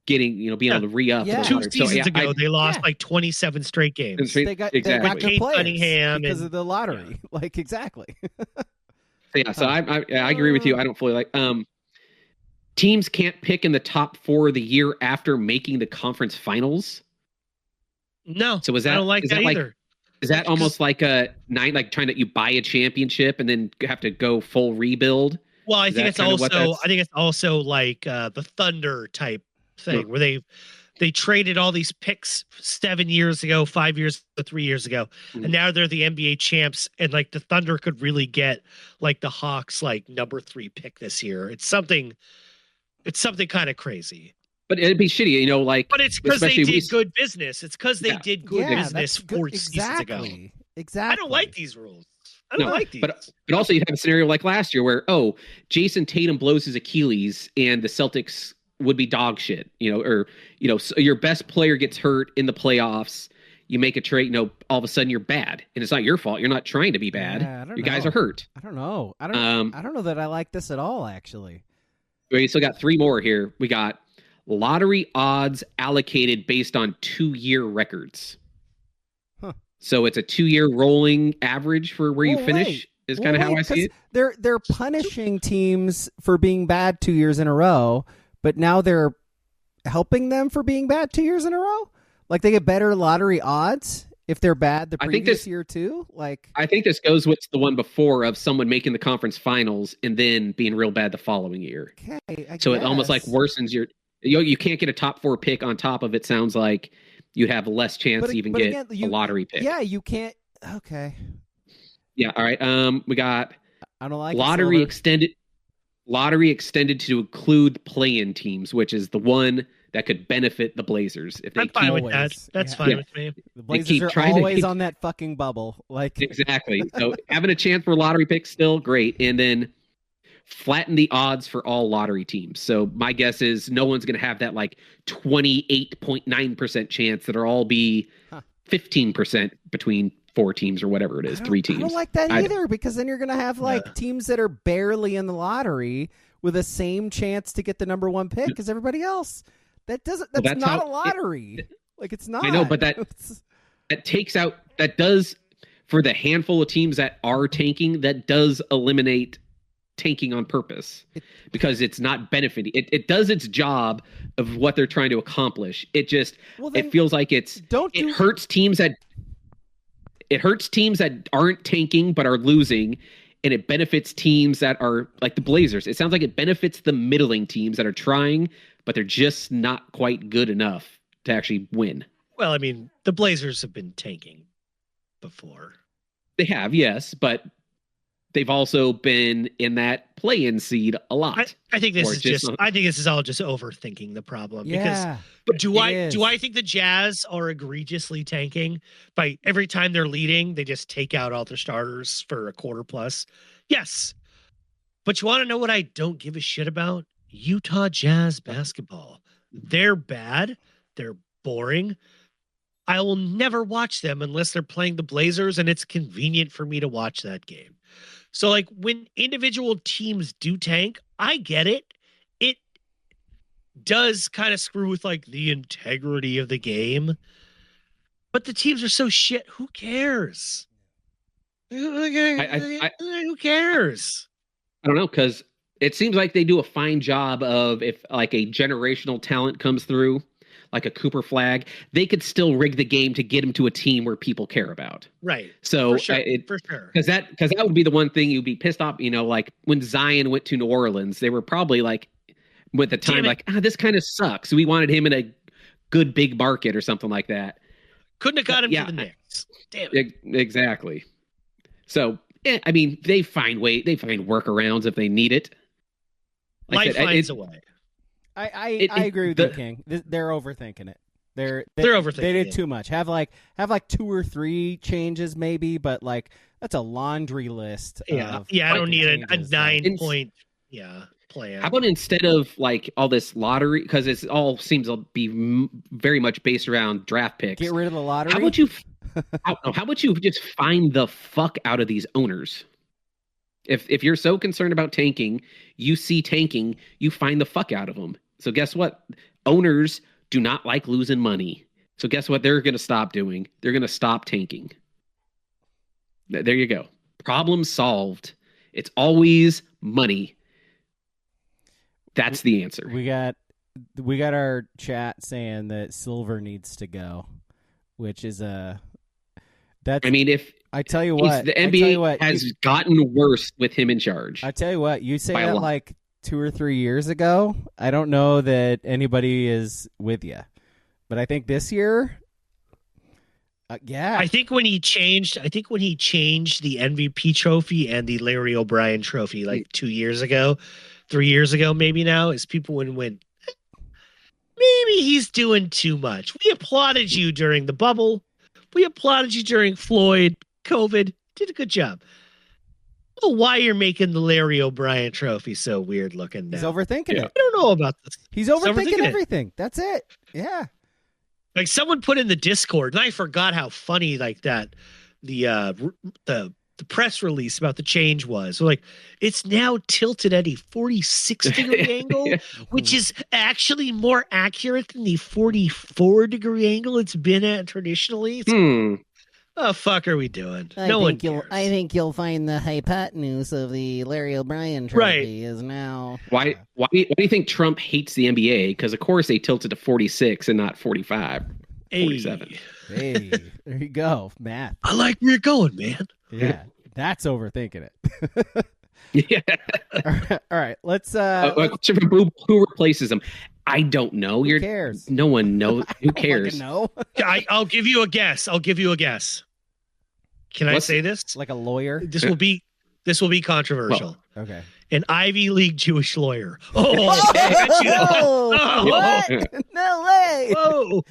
getting, being able to re-up. Yeah. 2 seasons ago, they lost like 27 straight games. They got Kate Cunningham because of the lottery. Yeah. Like, exactly. So I agree with you. I don't fully like. Teams can't pick in the top 4 the year after making the conference finals. No, so I don't like that either. Is that almost like a night, like trying to buy a championship and then have to go full rebuild? Well, I think it's also like the Thunder type thing where they traded all these picks 7 years ago, 5 years, 3 years ago, and now they're the NBA champs. And like the Thunder could really get like the Hawks like number 3 pick this year. It's something kind of crazy. But it'd be shitty, like. But it's because they did good business. It's because they did good business 4 seasons ago. Exactly. I don't like these rules. I don't like these. But also, you'd have a scenario like last year where, Jason Tatum blows his Achilles and the Celtics would be dog shit, so your best player gets hurt in the playoffs. You make a trade, all of a sudden you're bad, and it's not your fault. You're not trying to be bad. Yeah, you guys are hurt. I don't know. I don't know that I like this at all, actually. We still got 3 more here. We got lottery odds allocated based on 2-year records. Huh. So it's a 2-year rolling average for where you finish. Is kind of how I see it. They're punishing teams for being bad 2 years in a row, but now they're helping them for being bad 2 years in a row. Like they get better lottery odds if they're bad the previous year too. Like I think this goes with the one before of someone making the conference finals and then being real bad the following year. Okay, I so guess. It almost like worsens your. You can't get a top 4 pick on top of it. Sounds like you have less chance to even get a lottery pick. Yeah, you can't. Okay. Yeah. All right. We got. I don't like lottery extended. Lottery extended to include play-in teams, which is the one that could benefit the Blazers if they I'm fine with that. That's fine with me. The Blazers are always on that fucking bubble. Like exactly. So having a chance for lottery picks still great, and then flatten the odds for all lottery teams. So my guess is no one's going to have that like 28.9% chance that all be 15% between 4 teams or whatever it is, 3 teams. I don't like that either because then you're going to have like teams that are barely in the lottery with the same chance to get the number 1 pick as everybody else. That's not a lottery. Like it's not. I know, but that does, for the handful of teams that are tanking, that does eliminate tanking on purpose because it's not benefiting. It does its job of what they're trying to accomplish. It just, it feels like it hurts teams that aren't tanking but are losing, and it benefits teams that are like the Blazers. It sounds like it benefits the middling teams that are trying, but they're just not quite good enough to actually win. Well, I mean, the Blazers have been tanking before. They have, yes, but they've also been in that play-in seed a lot. I think this is I think this is all just overthinking the problem. Yeah, because do I think the Jazz are egregiously tanking by every time they're leading, they just take out all their starters for a quarter plus? Yes. But you want to know what I don't give a shit about? Utah Jazz basketball. They're bad. They're boring. I will never watch them unless they're playing the Blazers and it's convenient for me to watch that game. So like when individual teams do tank, I get it. It does kind of screw with like the integrity of the game. But the teams are so shit. Who cares? Who cares? I don't know, because it seems like they do a fine job of, if like a generational talent comes through, like a Cooper Flag, they could still rig the game to get him to a team where people care about. Right. So for sure. Because that would be the one thing you'd be pissed off. You know, like when Zion went to New Orleans, they were probably like, with the time, like, this kind of sucks. We wanted him in a good big market or something like that. Couldn't have got him to the Knicks. Damn it. Exactly. So, I mean, they find workarounds if they need it. Like Life finds a way. I agree with you, King. They're overthinking it. They're overthinking. They did too much. Have like 2 or 3 changes maybe, but like that's a laundry list. I don't need a 9-point plan. How about instead of like all this lottery, because it all seems to be very much based around draft picks. Get rid of the lottery. How about you just find the fuck out of these owners? If you're so concerned about tanking, you see tanking, you find the fuck out of them. So guess what? Owners do not like losing money. So guess what they're going to stop doing? They're going to stop tanking. There you go. Problem solved. It's always money. That's the answer. We got our chat saying that Silver needs to go, which is that's. I mean, if I tell you what, the NBA has gotten worse with him in charge. I tell you what, you say that like 2 or 3 years ago. I don't know that anybody is with you, but I think this year, I think when he changed the MVP trophy and the Larry O'Brien trophy like 2 years ago, 3 years ago, maybe now, is people went, maybe he's doing too much. We applauded you during the bubble. We applauded you during Floyd, COVID. Did a good job. I don't know why you're making the Larry O'Brien trophy so weird looking now. He's overthinking it. I don't know about this. He's overthinking everything. That's it. Yeah. Like someone put in the Discord, and I forgot how funny like that the press release about the change was. So like, it's now tilted at a 46-degree angle, which is actually more accurate than the 44-degree angle it's been at traditionally. Oh, fuck are we doing? No one cares. I think you'll find the hypotenuse of the Larry O'Brien trophy is now. Why do you think Trump hates the NBA? Because, of course, they tilted to 46 and not 45, 47. Hey, there you go. Math. I like where you're going, man. Yeah, that's overthinking it. Yeah. All right. Let's. Who replaces him? I don't know. Who cares? No one knows. Who cares? No. I'll give you a guess. Can I say this? Like a lawyer? This will be controversial. Well, okay. An Ivy League Jewish lawyer. Oh, what? No way. Whoa.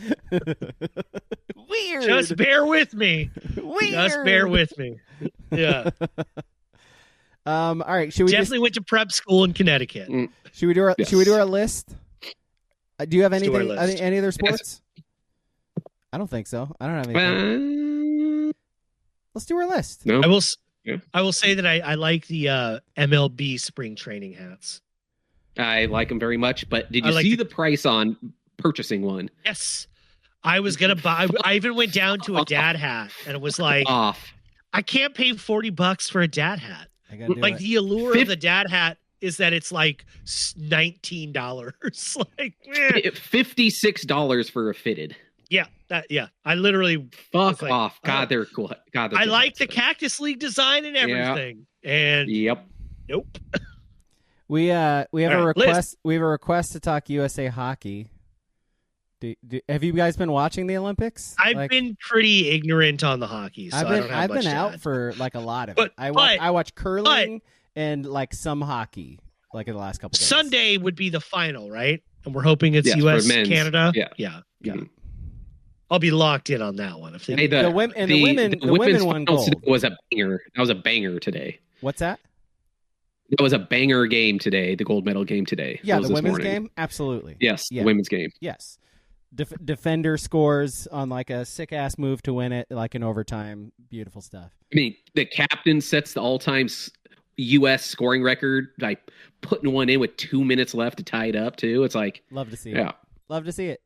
Weird. Just bear with me. Yeah. All right. Should we definitely went to prep school in Connecticut? Should we do our list? Do you have anything? Any other sports? Yes. I don't think so. I don't have anything. Let's do our list. No. I will say that I like the MLB spring training hats. I like them very much, but did you see the price on purchasing one? Yes. I was gonna buy. I even went down to a dad hat, and it was like, I can't pay $40 for a dad hat. Like the allure of the dad hat is that it's like $19. Like $56 for a fitted. Yeah, I literally fuck off. God, they're cool. God, I like the Cactus League design and everything. Yeah. And nope. We have a request. We have a request to talk USA hockey. Have you guys been watching the Olympics? I've been pretty ignorant on the hockey. So I've been out for like a lot of it. I watch curling and like some hockey like in the last couple of days. Sunday would be the final, right? And we're hoping it's US Canada. Yeah. Mm-hmm. I'll be locked in on that one. The women won gold. Was a banger. That was a banger today. What's that? It was a banger game today. The gold medal game today. Yeah, the women's game. Absolutely. Yes, the women's game. Yes. Defender scores on like a sick ass move to win it, like in overtime. Beautiful stuff. I mean, the captain sets the all-time U.S. scoring record by putting one in with 2 minutes left to tie it up too. It's like love to see it. Love to see it.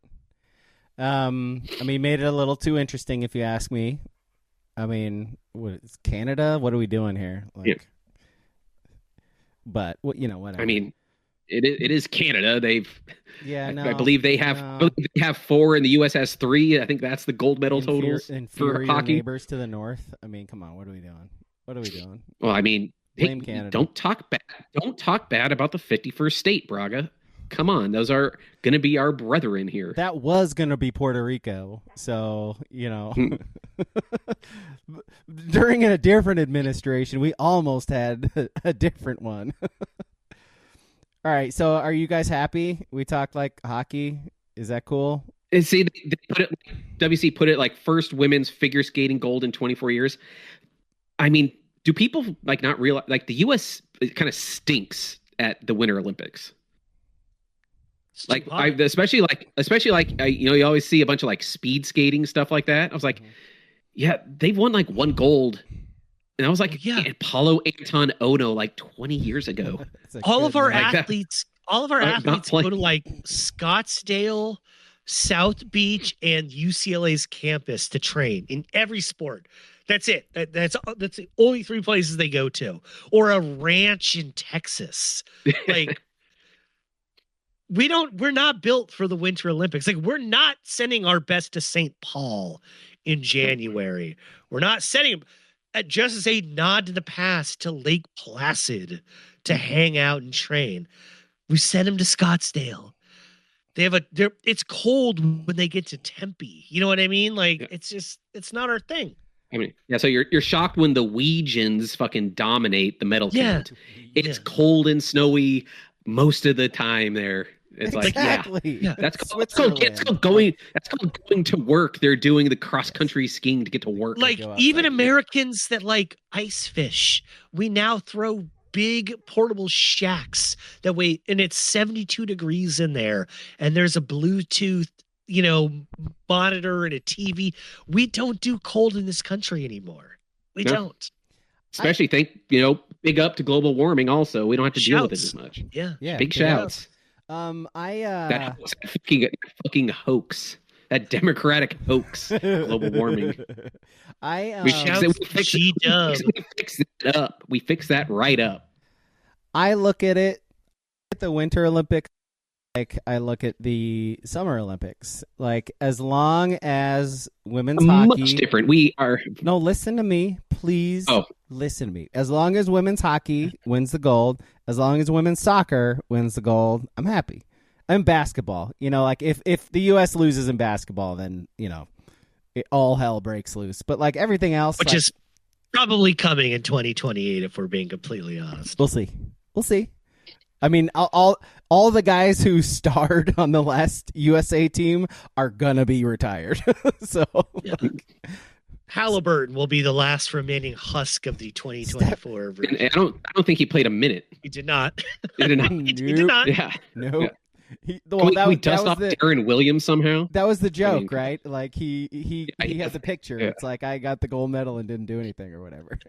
I mean, made it a little too interesting, if you ask me. I mean, it's Canada? What are we doing here? But whatever. I mean, it is Canada. I believe they have 4 and the U.S. has 3. I think that's the gold medal totals for hockey. Neighbors to the north. I mean, come on, what are we doing? Well, I mean, blame Canada. Don't talk bad about the 51st state, Braga. Come on, those are going to be our brethren here. That was going to be Puerto Rico. So, during a different administration, we almost had a different one. All right. So are you guys happy? We talked like hockey. Is that cool? And see, they put it, WC put it like first women's figure skating gold in 24 years. I mean, do people like not realize like the U.S. kind of stinks at the Winter Olympics? Like especially you always see a bunch of like speed skating stuff like that. I was like, yeah, they've won like 1 gold, and I was like, yeah, Paulo Anton Ono like 20 years ago. All of our athletes go to like Scottsdale, South Beach, and UCLA's campus to train in every sport. That's it. That's the only 3 places they go to, or a ranch in Texas, like. We're not built for the Winter Olympics. Like, we're not sending our best to St. Paul in January. We're not sending just as a nod to the past to Lake Placid to hang out and train. We send them to Scottsdale. It's cold when they get to Tempe. You know what I mean? Like, it's not our thing. I mean, yeah. So you're shocked when the Wegians fucking dominate the medal count. It's cold and snowy most of the time there. It's exactly. That's called going to work. They're doing the cross country skiing to get to work. Like even Americans that like ice fish, we now throw big portable shacks that weigh, and it's 72 degrees in there, and there's a Bluetooth, monitor and a TV. We don't do cold in this country anymore. We don't. Especially big up to global warming. Also, we don't have to deal with it as much. Yeah. Big shouts. That fucking hoax, that Democratic hoax, global warming. We fix it up. We fix that right up. I look at it at the Winter Olympics like I look at the Summer Olympics. Like, as long as women's hockey, much different. We are listen to me, please. Listen to me. As long as women's hockey wins the gold, as long as women's soccer wins the gold, I'm happy. And basketball, like if the U.S. loses in basketball, then all hell breaks loose. But like everything else, which is probably coming in 2028, if we're being completely honest. We'll see. I mean, all the guys who starred on the last USA team are gonna be retired. So. Yeah. Halliburton will be the last remaining husk of the 2024 version. I don't think he played a minute. He did not. He did not. Yeah. Nope. Yeah. Can we dust off Darren Williams somehow? That was the joke, right? Like he had the picture. Yeah. It's like, I got the gold medal and didn't do anything or whatever.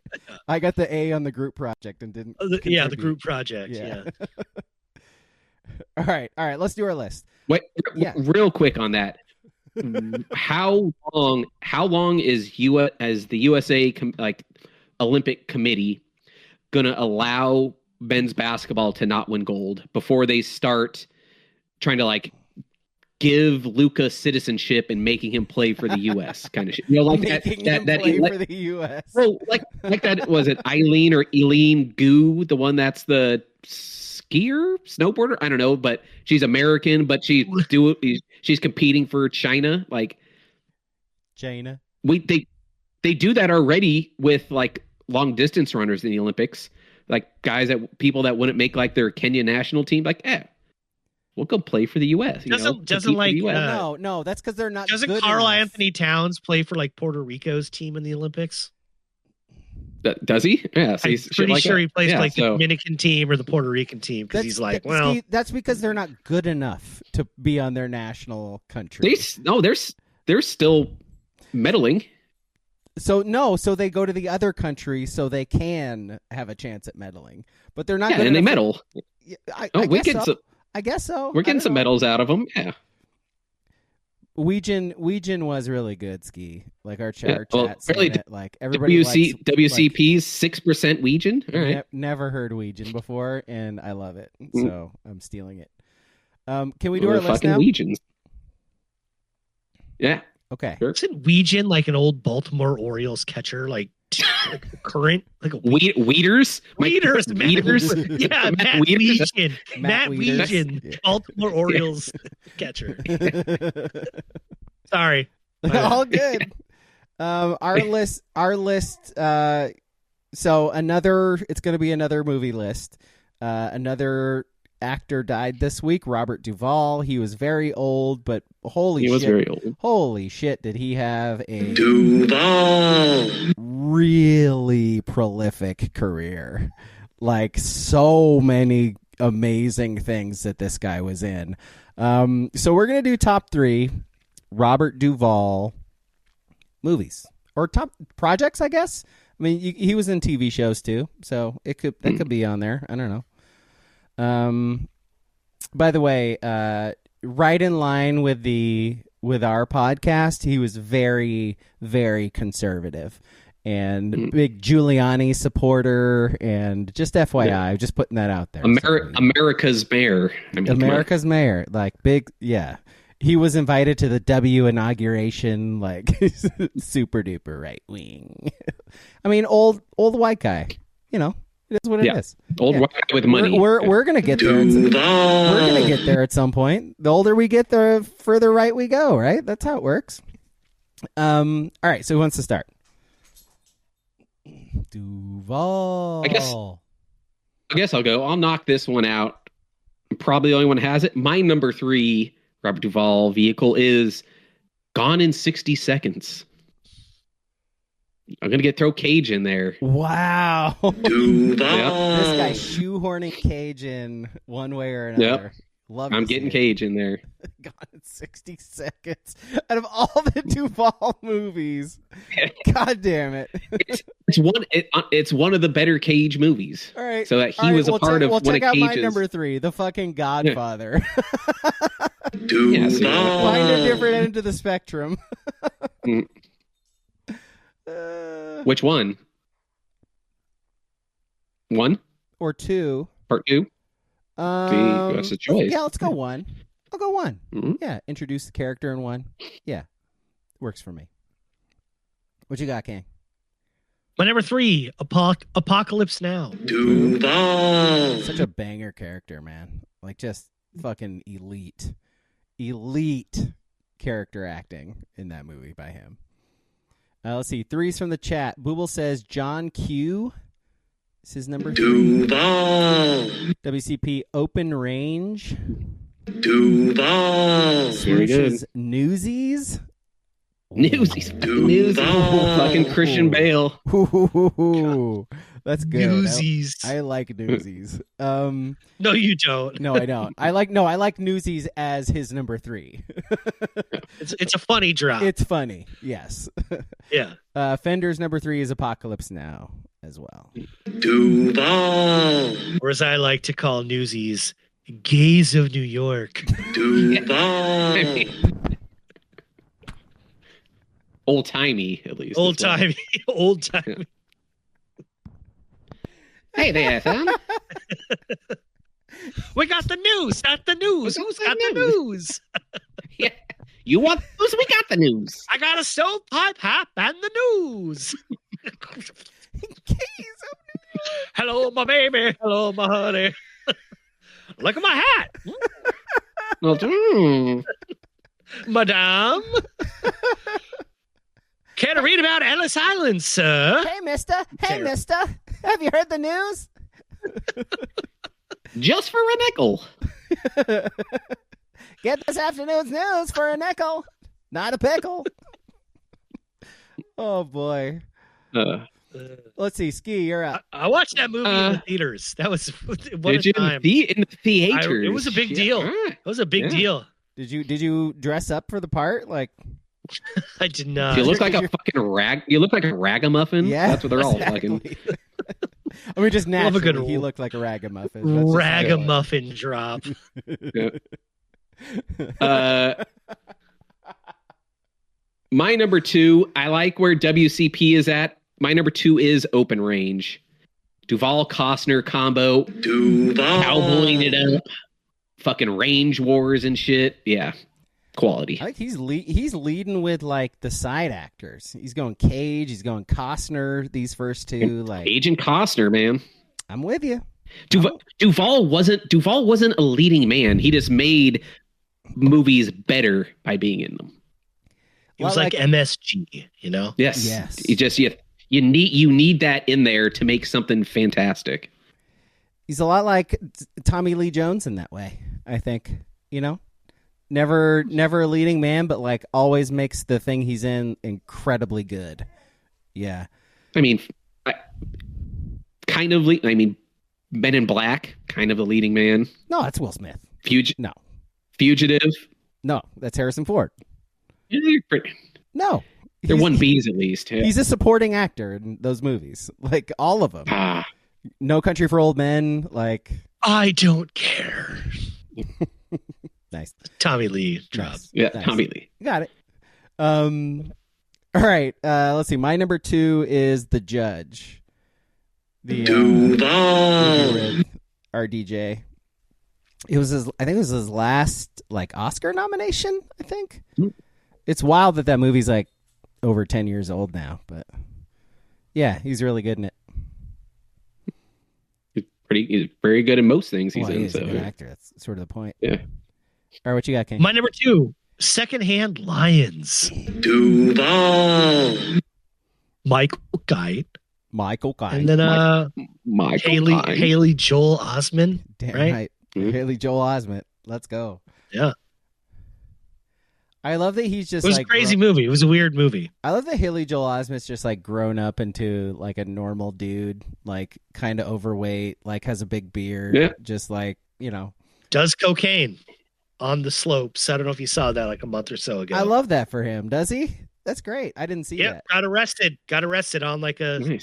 I got the A on the group project and didn't. The group project. Yeah. All right. Let's do our list. Wait, real quick on that. How long is the USA Olympic Committee gonna allow men's basketball to not win gold before they start trying to give Luka citizenship and making him play for the U.S. kind of shit? Making him play for the U.S. Well, like that, was it Eileen Gu, the one that's the snowboarder? I don't know, but she's American, but she's competing for China. China. They do that already with long distance runners in the Olympics, people that wouldn't make their Kenya national team. We'll go play for the U.S. Doesn't no, that's because they're not. Doesn't Carl Anthony Towns play for Puerto Rico's team in the Olympics? Does he? Yeah, so I'm pretty sure he plays the Dominican team or the Puerto Rican team because he's that's because they're not good enough to be on their national country. They're still medaling. So they go to the other country so they can have a chance at medaling, but they're not. Yeah, and they medal. I guess so. We're getting some medals out of them. Yeah. Weejan was really good, Ski. Our chat really, everybody WCP's 6% Weejan. All right. Never heard Weejan before, and I love it. So I'm stealing it. Can we do our list now? Weegians. Yeah. Okay. Sure. Isn't Weejan an old Baltimore Orioles catcher? Current Weeders. Yeah, Matt Weejan. Matt Weejan, yeah. Baltimore Orioles catcher. Sorry. All good. Our list. So it's going to be another movie list. Another actor died this week, Robert Duvall. He was very old, but he was very old. Holy shit, did he have a Duvall really prolific career. So many amazing things that this guy was in. So we're going to do top 3 Robert Duvall movies or top projects, I guess. I mean, he was in TV shows too, so that could be on there. I don't know. By the way, right in line with our podcast, he was very, very conservative and big Giuliani supporter. And just FYI, just putting that out there. America's mayor. America's mayor, big, yeah. He was invited to the W inauguration, super duper right wing. I mean, old white guy, It is what it is. Old white guy with money. We're gonna get there. We're gonna get there at some point. The older we get, the further right we go. Right? That's how it works. All right. So who wants to start? Duvall. I guess I'll go. I'll knock this one out. I'm probably the only one who has it. My number 3 Robert Duvall vehicle is Gone in 60 Seconds. I'm gonna throw Cage in there. Wow, Duvall. This guy shoehorning Cage in one way or another. Yep. Love. I'm getting Cage in there. Gone in 60 Seconds. Out of all the Duvall movies, God damn it! It's one of the better Cage movies. All right, so that he was a part of one of Cage's. Check out my number 3, The fucking Godfather. Duvall. Find a different end of the spectrum. Which one? 1 or 2? Part 2? That's a choice. Yeah, let's go 1. I'll go 1. Mm-hmm. Yeah, introduce the character in 1. Yeah, works for me. What you got, King? My number 3, Apocalypse Now. Duvall. Such a banger character, man. Just fucking elite character acting in that movie by him. Let's see. 3's from the chat. Booble says John Q. This is number 3. Duvall. WCP Open Range. Duvall. Swoosh is Newsies. Newsies. Duvall. Fucking Christian Bale. Ooh, that's good. Newsies. I like Newsies. No, you don't. No, I don't. I like Newsies as his number 3. It's a funny drop. It's funny. Yes. Yeah. Fender's number 3 is Apocalypse Now as well. Duvall. Or as I like to call Newsies, Gays of New York. Duvall. Old timey, at least. Old timey. Old timey. Hey there, son. We got the news. Got the news. Who's got the news? Yeah. You want news? We got the news. I got a stovepipe hat and the news. Hello, my baby. Hello, my honey. Look at my hat. Madame. Care to read about Ellis Island, sir? Hey, mister. Hey, mister. Have you heard the news? Just for a nickel. Get this afternoon's news for a nickel. Not a pickle. Oh, boy. Let's see. Ski, you're up. I watched that movie in the theaters. That was what did a you time. in the theaters? It was a big deal. It was a big deal. Did you dress up for the part? Like, I did not. You look like a fucking rag. You look like a ragamuffin. Yeah, That's what they're all exactly. fucking. I mean, just naturally, good he looked like a ragamuffin. That's just Ragamuffin drop. My number 2, I like where WCP is at. My number 2 is Open Range. Duvall Costner combo. Cowboying it up. Fucking range wars and shit. Yeah. Quality. I think he's leading with like the side actors. He's going Cage. He's going Costner. Ththese first two, like Agent Costner, man. I'm with you. Duvall wasn't a leading man. He just made movies better by being in them. It was like MSG, you know? Yes. You need that in there to make something fantastic. He's a lot like Tommy Lee Jones in that way, I think. You know? Never a leading man, but like always makes the thing he's in incredibly good. Yeah. I mean, Men in Black, kind of a leading man. No, that's Will Smith. Fugitive. No, that's Harrison Ford. No. They're 1Bs at least. Yeah. He's a supporting actor in those movies. Like all of them. No Country for Old Men. Like I don't care. Nice. Tommy Lee drop. Nice. Yeah, Nice. Tommy Lee. Got it. All right. Let's see. My number 2 is The Judge. RDJ. I think it was his last like Oscar nomination, I think. It's wild that movie's like over 10 years old now, but yeah, he's really good in it. He's very good in most things he's in. He's a good actor. That's sort of the point. Yeah. All right, what you got, King? My number 2, Secondhand Lions. Michael Kite. And then Haley Joel Osment. Damn right. Haley Joel Osment. Let's go. Yeah. I love that he's just It was like a crazy movie. It was a weird movie. I love that Haley Joel Osment's just like grown up into like a normal dude, like kind of overweight, like has a big beard, just like, you know. Does cocaine on the slopes. I don't know if you saw that like a month or so ago. I love that for him. Does he? That's great. I didn't see that. Got arrested on like a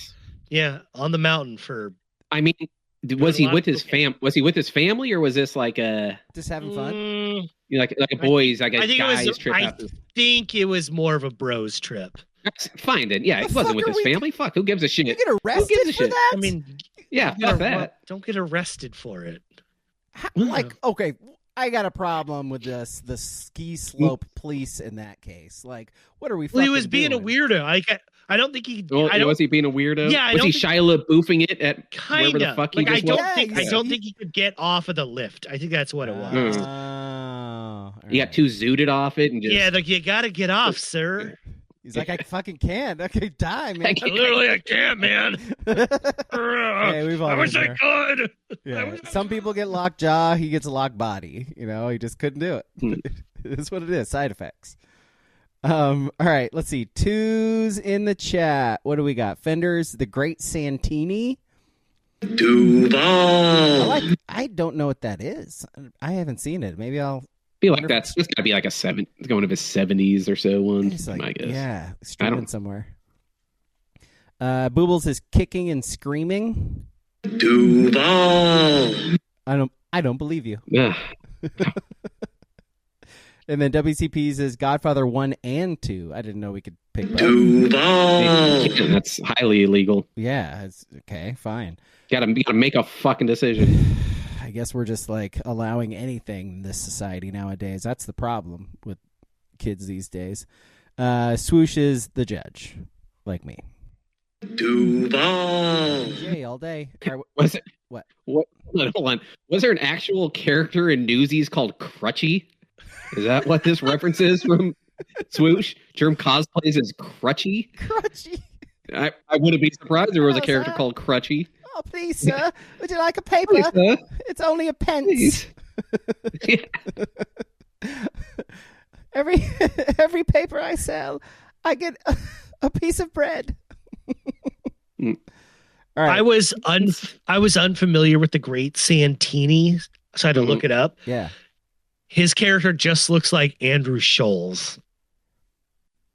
on the mountain for. I mean, was he with his family or was this like a just having fun? Like a boys, I trip. I think it was more of a bros trip. That's fine then. Yeah, he wasn't with his family. Fuck, who gives a shit? You get arrested for that? I mean, fuck that. Don't get arrested for it. Like, okay, I got a problem with the ski slope police in that case. Like, what are we? Well, he was being a weirdo. I don't think he. Was he being a weirdo? Yeah, was he Shia LaBeoufing it at wherever the fuck like, he just I don't think he could get off of the lift. I think that's what it was. He got too zooted off it and just like you got to get off, sir. He's like, I fucking can't. I can die, man. I can't, man. Hey, we've all I wish I could. Yeah. Some people get locked jaw. He gets a locked body. You know, he just couldn't do it. That's what it is. Side effects. All right. Let's see. 2s in the chat. What do we got? Fender's The Great Santini. I don't know what that is. I haven't seen it. Maybe I'll. Feel like it's got to be like it's going to his 70s or so one. Like, I guess. Yeah, streaming somewhere. Boobles is Kicking and Screaming. Duvall. I don't believe you. Yeah. And then WCP's is Godfather 1 and 2. I didn't know we could pick both. Duvall. That's highly illegal. Yeah, it's okay, fine. You gotta make a fucking decision. I guess we're just like allowing anything in this society nowadays. That's the problem with kids these days. Swoosh is the judge, like me. Duvall. Jay all day. Was it? What? Hold on. Was there an actual character in Newsies called Crutchy? Is that what this reference is from Swoosh? Germ cosplays as Crutchy? Crutchy. I wouldn't be surprised there was a character called Crutchy. Oh, please, sir. Would you like a paper? Please, sir. It's only a pence. Please. Every paper I sell, I get a piece of bread. All right. I was unfamiliar with the great Santini, so I had to look it up. Yeah. His character just looks like Andrew Scholes. I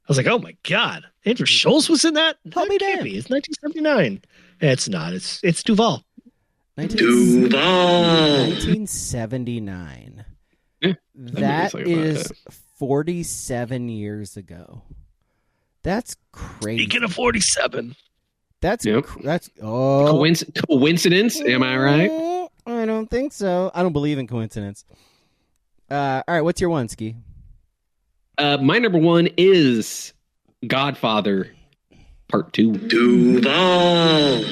was like, oh my God, Andrew Scholes was in that? I'll be Can't damned. be. It's 1979. It's not. It's Duvall. 1979. Yeah, That is 47 years ago. That's crazy. Speaking of 47. That's Yep. coincidence. Am I right? I don't think so. I don't believe in coincidence. All right, what's your one, Ski? My number one is Godfather Part 2. Duvall.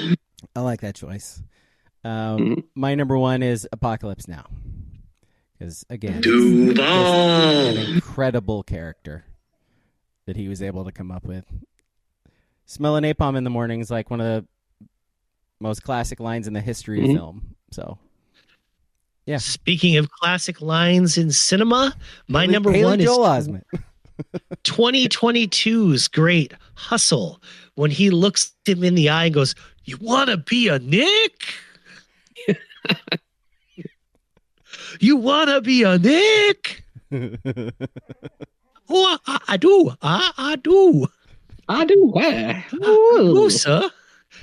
I like that choice. My number one is Apocalypse Now. Because, again, it's just an incredible character that he was able to come up with. Smelling napalm in the morning is like one of the most classic lines in the history of film. So, yeah. Speaking of classic lines in cinema, my number Haley one Joel is Osment. 2022's great Hustle. When he looks him in the eye and goes, "You want to be a Nick? You want to be a Nick?" Oh, I do. I do. I do. Where? Oh, sir.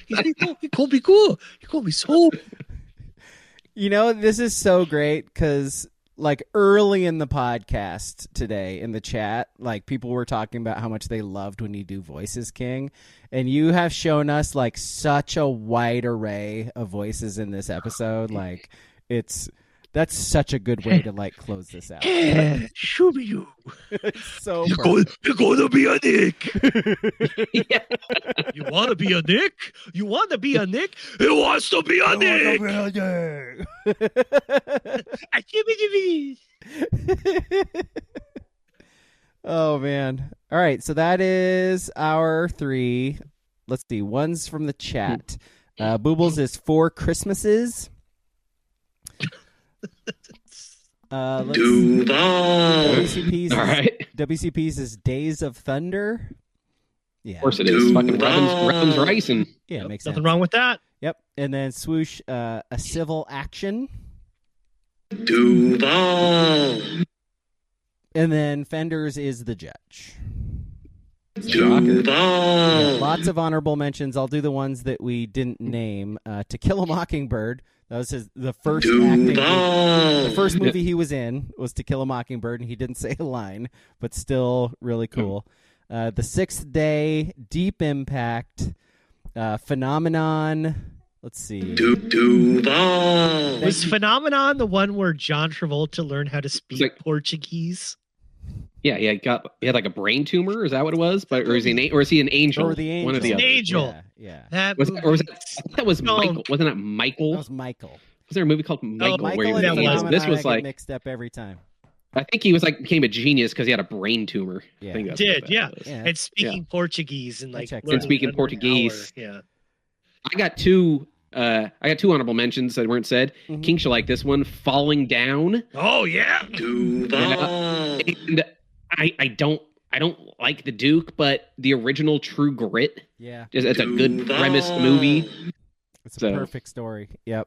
He called me cool. He called me so. You know, this is so great because, like, early in the podcast today in the chat, like, people were talking about how much they loved when you do Voices King. And you have shown us, like, such a wide array of voices in this episode. Like, that's such a good way to, like, close this out. Show me you. It's so You're perfect. going to be a Nick. You want to be a Nick? You want to be a Nick? He wants to be a Nick. Oh, man. All right, so that is our three. Let's see. One's from the chat. Boobles is 4 Christmases. Duvall. WCP's is Days of Thunder. Yeah, Of course it is. Fucking Robin's Ricing. yeah, makes Nothing sense. wrong with that. Yep, and then Swoosh, a Civil Action, Duvall. and then Fenders is The Judge. Duvall. Lots of honorable mentions. I'll do the ones that we didn't name. To Kill a Mockingbird. That was the first acting. The first movie he was in was To Kill a Mockingbird, and he didn't say a line, but still really cool. The Sixth Day, Deep Impact, Phenomenon. Let's see. Duvall. Was Phenomenon the one where John Travolta learned how to speak Portuguese? Yeah, he had like a brain tumor. Is that what it was? Or is he an angel? Or the angel. One of the An other. angel. Yeah. That Was movie- that, or was that? I thought that was Michael. Wasn't that Michael? That was Michael. Was there a movie called Michael? Michael where and he was, Phenomenon this I was get like mixed up every time. I think he was like became a genius because he had a brain tumor. Yeah. I think that's Did, what yeah. that was. Yeah. And speaking Portuguese and like checks learning out. Speaking under an Portuguese. hour. Yeah. I got two honorable mentions that weren't said. Mhm. King should like this one. Falling Down. Oh yeah. Duvall. And I don't like the Duke, but the original True Grit. Yeah. It's a good premise movie. It's a So- perfect story. Yep.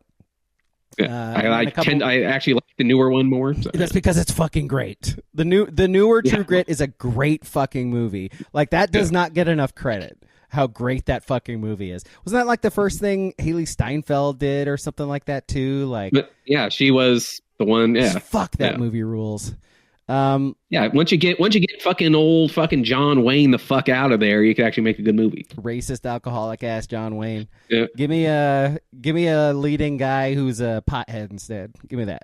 I and a couple- I actually like the newer one more. So. That's because it's fucking great. The newer True Grit is a great fucking movie. Like, that does not get enough credit. How great that fucking movie is. Wasn't that like the first thing Haley Steinfeld did or something like that too? Like, But, yeah, she was the one. Yeah, fuck that Yeah. movie rules. Once you get fucking old fucking John Wayne the fuck out of there, you can actually make a good movie. Racist alcoholic ass John Wayne. Yeah. Give me a leading guy who's a pothead instead. Give me that.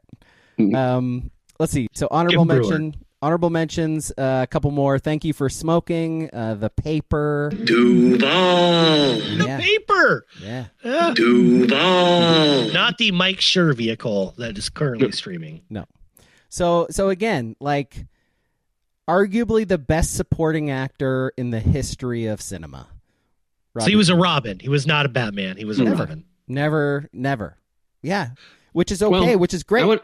Let's see. So honorable mentions, a couple more. Thank you for smoking. The paper. Duvall. The paper. Yeah. Duvall. Not the Mike Schur vehicle that is currently streaming. No. So again, like arguably the best supporting actor in the history of cinema. So he was a Robin. He was not a Batman. He was a Robin. Never. Yeah. Which is okay, which is great.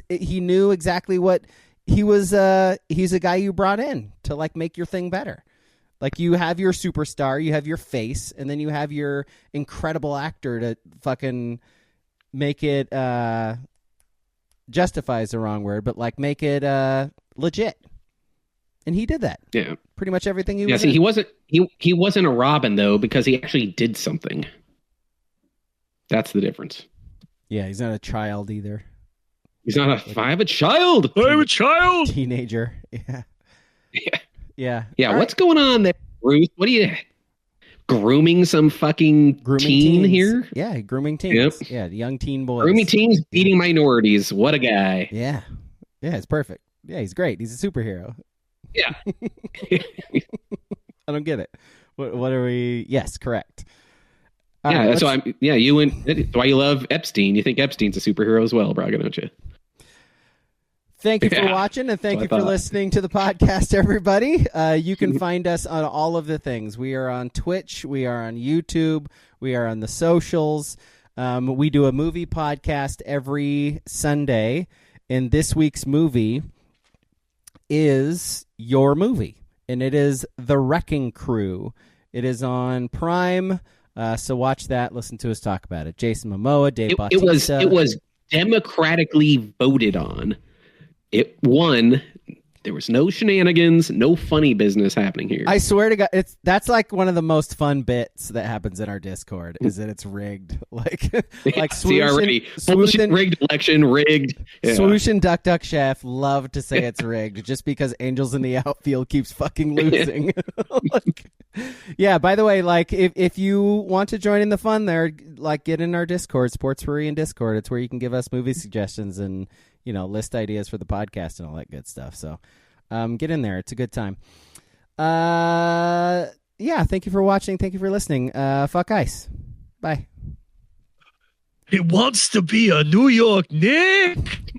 He knew exactly what he was. He's a guy you brought in to like make your thing better. Like you have your superstar, you have your face, and then you have your incredible actor to fucking make it. Justify is the wrong word, but like make it legit. And he did that. Yeah, pretty much everything he was. Yeah, see, in. he wasn't a Robin though because he actually did something. That's the difference. Yeah, he's not a child either. He's not I have a child. I have a child. Teenager. Yeah. Yeah. What's going on there, Bruce? What are you grooming some fucking teen teens. Here? Yeah, grooming teens. Yep. Yeah, young teen boys. Grooming teens beating minorities. What a guy. Yeah. Yeah, it's perfect. Yeah, he's great. He's a superhero. Yeah. I don't get it. What are we? Yes, correct. All right, so that's why you love Epstein. You think Epstein's a superhero as well, Braga, don't you? Thank you for watching, and thank you for listening to the podcast, everybody. You can find us on all of the things. We are on Twitch. We are on YouTube. We are on the socials. We do a movie podcast every Sunday, and this week's movie is your movie, and it is The Wrecking Crew. It is on Prime, so watch that. Listen to us talk about it. Jason Momoa, Dave Bautista. It was democratically voted on. It won. There was no shenanigans, no funny business happening here. I swear to God, that's like one of the most fun bits that happens in our Discord is that it's rigged. Like Swoosh and rigged election, rigged. Yeah. Swoosh and Duck Chef love to say it's rigged just because Angels in the Outfield keeps fucking losing. Yeah, by the way, like if you want to join in the fun there, like get in our Discord, Sports Brewery and Discord. It's where you can give us movie suggestions and list ideas for the podcast and all that good stuff. So get in there. It's a good time. Yeah, thank you for watching. Thank you for listening. Fuck ice. Bye. It wants to be a New York Knick.